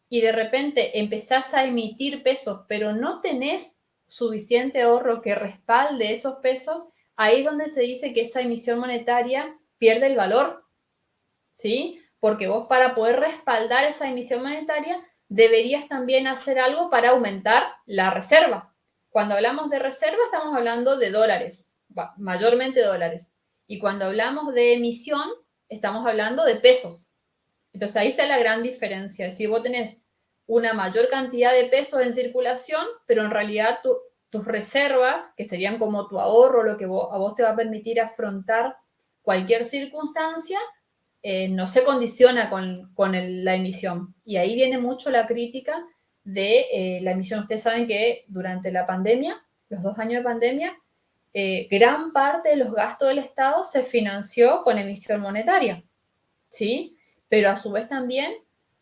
y de repente empezás a emitir pesos, pero no tenés suficiente ahorro que respalde esos pesos, ahí es donde se dice que esa emisión monetaria pierde el valor, ¿sí? Porque vos, para poder respaldar esa emisión monetaria, deberías también hacer algo para aumentar la reserva. Cuando hablamos de reserva estamos hablando de dólares, mayormente dólares. Y cuando hablamos de emisión estamos hablando de pesos. Entonces ahí está la gran diferencia. Si vos tenés una mayor cantidad de pesos en circulación, pero en realidad tus reservas, que serían como tu ahorro, lo que a vos te va a permitir afrontar cualquier circunstancia, no se condiciona con la emisión. Y ahí viene mucho la crítica de la emisión. Ustedes saben que durante la pandemia, los 2 años de pandemia, gran parte de los gastos del Estado se financió con emisión monetaria, ¿sí? Pero a su vez también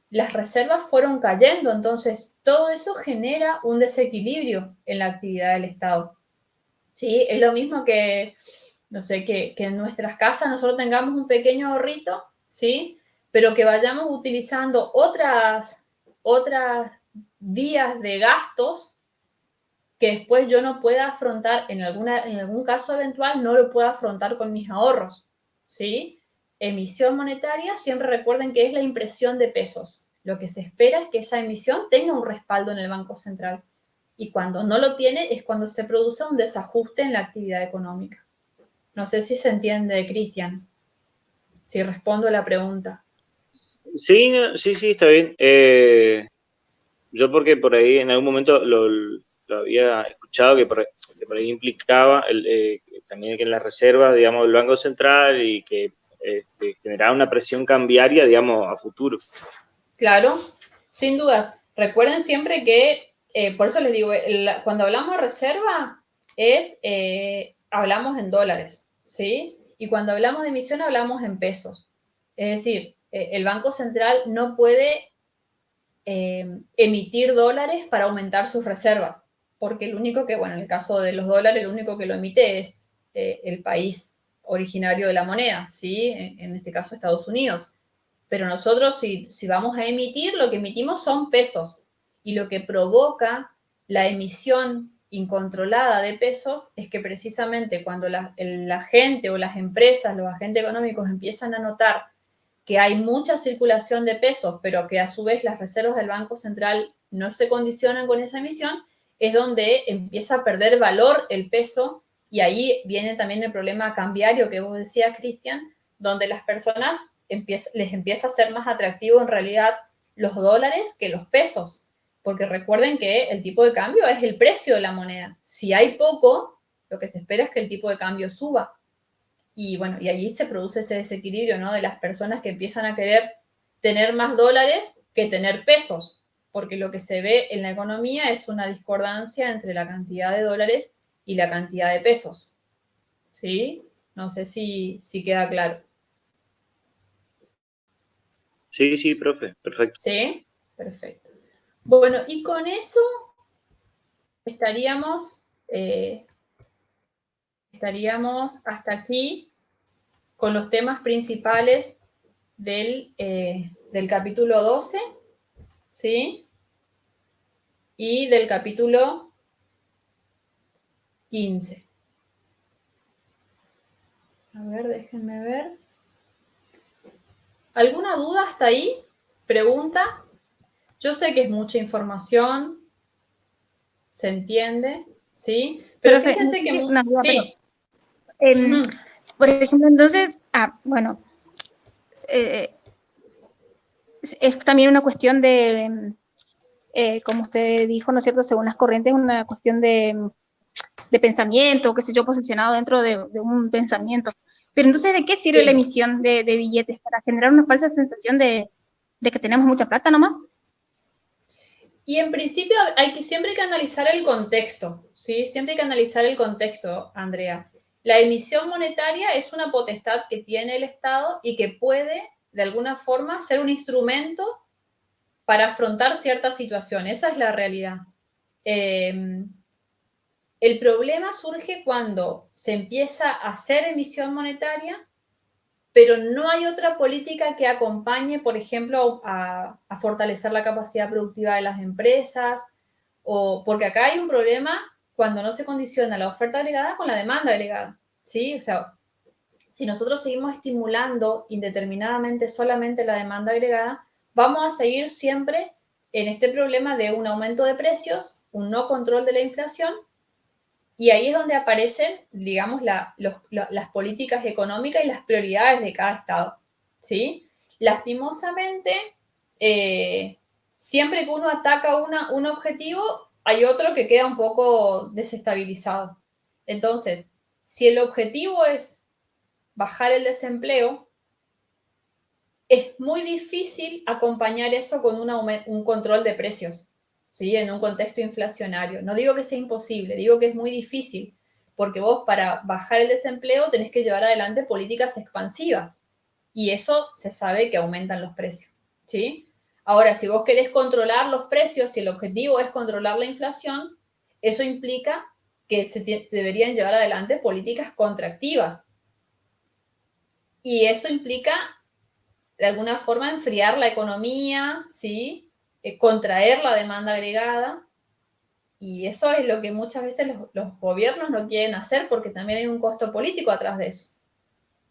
las reservas fueron cayendo, entonces todo eso genera un desequilibrio en la actividad del Estado, ¿sí? Es lo mismo que, no sé, que en nuestras casas nosotros tengamos un pequeño ahorrito, ¿sí? Pero que vayamos utilizando otras vías de gastos que después yo no pueda afrontar, en algún caso eventual, no lo pueda afrontar con mis ahorros, ¿sí? Emisión monetaria, siempre recuerden que es la impresión de pesos. Lo que se espera es que esa emisión tenga un respaldo en el Banco Central. Y cuando no lo tiene es cuando se produce un desajuste en la actividad económica. No sé si se entiende, Cristian, si respondo a la pregunta. Sí, sí, está bien. Yo porque por ahí en algún momento lo había escuchado que por ahí implicaba también que en las reservas, digamos, del Banco Central y que generaba una presión cambiaria, digamos, a futuro. Claro, sin duda. Recuerden siempre que, por eso les digo, cuando hablamos de reserva, hablamos en dólares, ¿sí? Y cuando hablamos de emisión, hablamos en pesos. Es decir, el Banco Central no puede emitir dólares para aumentar sus reservas, porque el único que, bueno, en el caso de los dólares, el único que lo emite es el país originario de la moneda, ¿sí? En este caso, Estados Unidos. Pero nosotros, si vamos a emitir, lo que emitimos son pesos. Y lo que provoca la emisión incontrolada de pesos es que precisamente cuando la gente o las empresas, los agentes económicos empiezan a notar que hay mucha circulación de pesos, pero que a su vez las reservas del Banco Central no se condicionan con esa emisión, es donde empieza a perder valor el peso, y ahí viene también el problema cambiario que vos decías, Cristian, donde las personas les empieza a ser más atractivo en realidad los dólares que los pesos, porque recuerden que el tipo de cambio es el precio de la moneda. Si hay poco, lo que se espera es que el tipo de cambio suba. Y bueno, y allí se produce ese desequilibrio, ¿no? De las personas que empiezan a querer tener más dólares que tener pesos, porque lo que se ve en la economía es una discordancia entre la cantidad de dólares y la cantidad de pesos. ¿Sí? No sé si queda claro. Sí, sí, profe, perfecto. ¿Sí? Perfecto. Bueno, y con eso estaríamos hasta aquí con los temas principales del capítulo 12, ¿sí? Y del capítulo 15. A ver, déjenme ver. ¿Alguna duda hasta ahí? ¿Pregunta? Yo sé que es mucha información, se entiende, ¿sí? Pero Profe, fíjense que... una duda, sí. pero, por ejemplo, entonces, bueno, es también una cuestión de, como usted dijo, ¿no es cierto?, según las corrientes, una cuestión de pensamiento, qué sé yo, posicionado dentro de un pensamiento. Pero entonces, ¿de qué sirve la emisión de billetes? ¿Para generar una falsa sensación de que tenemos mucha plata nomás? Y en principio siempre hay que analizar el contexto, ¿sí? Siempre hay que analizar el contexto, Andrea. La emisión monetaria es una potestad que tiene el Estado y que puede, de alguna forma, ser un instrumento para afrontar ciertas situaciones. Esa es la realidad. El problema surge cuando se empieza a hacer emisión monetaria, pero no hay otra política que acompañe, por ejemplo, a fortalecer la capacidad productiva de las empresas, o porque acá hay un problema cuando no se condiciona la oferta agregada con la demanda agregada, ¿sí? O sea, si nosotros seguimos estimulando indeterminadamente solamente la demanda agregada, vamos a seguir siempre en este problema de un aumento de precios, un no control de la inflación, y ahí es donde aparecen, digamos, las políticas económicas y las prioridades de cada Estado, ¿sí? Lastimosamente, siempre que uno ataca un objetivo, hay otro que queda un poco desestabilizado. Entonces, si el objetivo es bajar el desempleo, es muy difícil acompañar eso con un control de precios, ¿sí? En un contexto inflacionario. No digo que sea imposible, digo que es muy difícil, porque vos para bajar el desempleo tenés que llevar adelante políticas expansivas, y eso se sabe que aumentan los precios, ¿sí? Ahora, si vos querés controlar los precios, si el objetivo es controlar la inflación, eso implica que se deberían llevar adelante políticas contractivas. Y eso implica de alguna forma enfriar la economía, ¿sí? Contraer la demanda agregada, y eso es lo que muchas veces los gobiernos no quieren hacer porque también hay un costo político atrás de eso.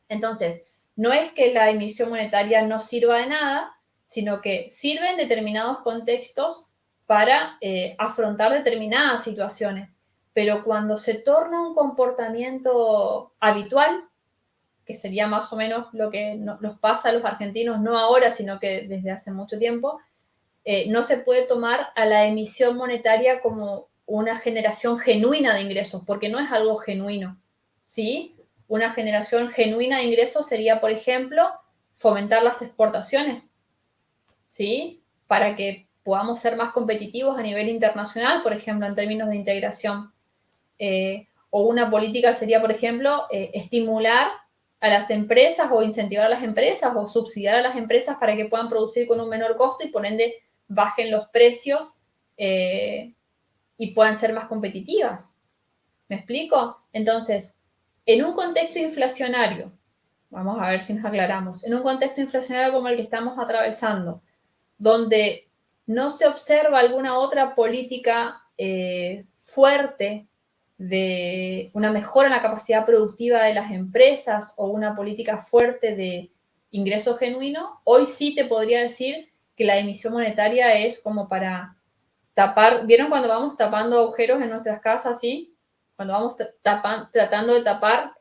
Entonces, no es que la emisión monetaria no sirva de nada, sino que sirve en determinados contextos para afrontar determinadas situaciones. Pero cuando se torna un comportamiento habitual, que sería más o menos lo que nos pasa a los argentinos, no ahora, sino que desde hace mucho tiempo, no se puede tomar a la emisión monetaria como una generación genuina de ingresos, porque no es algo genuino, ¿sí? Una generación genuina de ingresos sería, por ejemplo, fomentar las exportaciones, ¿sí? Para que podamos ser más competitivos a nivel internacional, por ejemplo, en términos de integración. O una política sería, por ejemplo, estimular a las empresas o incentivar a las empresas o subsidiar a las empresas para que puedan producir con un menor costo y por ende bajen los precios y puedan ser más competitivas. ¿Me explico? Entonces, en un contexto inflacionario, vamos a ver si nos aclaramos, en un contexto inflacionario como el que estamos atravesando, donde no se observa alguna otra política fuerte de una mejora en la capacidad productiva de las empresas o una política fuerte de ingreso genuino, hoy sí te podría decir que la emisión monetaria es como para tapar, ¿vieron cuando vamos tapando agujeros en nuestras casas, sí? Cuando vamos tratando de tapar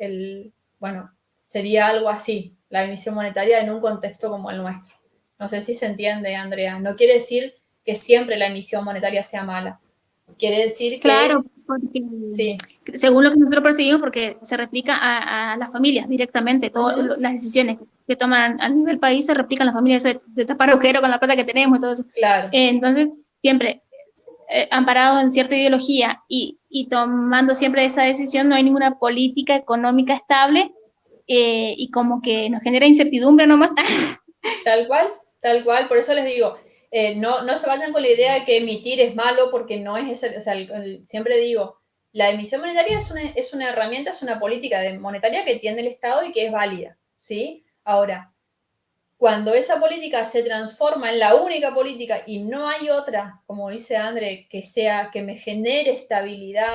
bueno, sería algo así, la emisión monetaria en un contexto como el nuestro. No sé si se entiende, Andrea. No quiere decir que siempre la emisión monetaria sea mala. Quiere decir que... Claro, porque sí, según lo que nosotros percibimos, porque se replica a las familias directamente, todas las decisiones que toman a nivel país se replican a las familias, eso de tapar agujero con la plata que tenemos y todo eso. claro. Entonces, siempre amparados en cierta ideología y tomando siempre esa decisión, no hay ninguna política económica estable y como que nos genera incertidumbre nomás. Tal cual. Por eso les digo, no se vayan con la idea de que emitir es malo porque no es ese, o sea, siempre digo, la emisión monetaria es una herramienta, es una política monetaria que tiene el Estado y que es válida, ¿sí? Ahora, cuando esa política se transforma en la única política y no hay otra, como dice André, que me genere estabilidad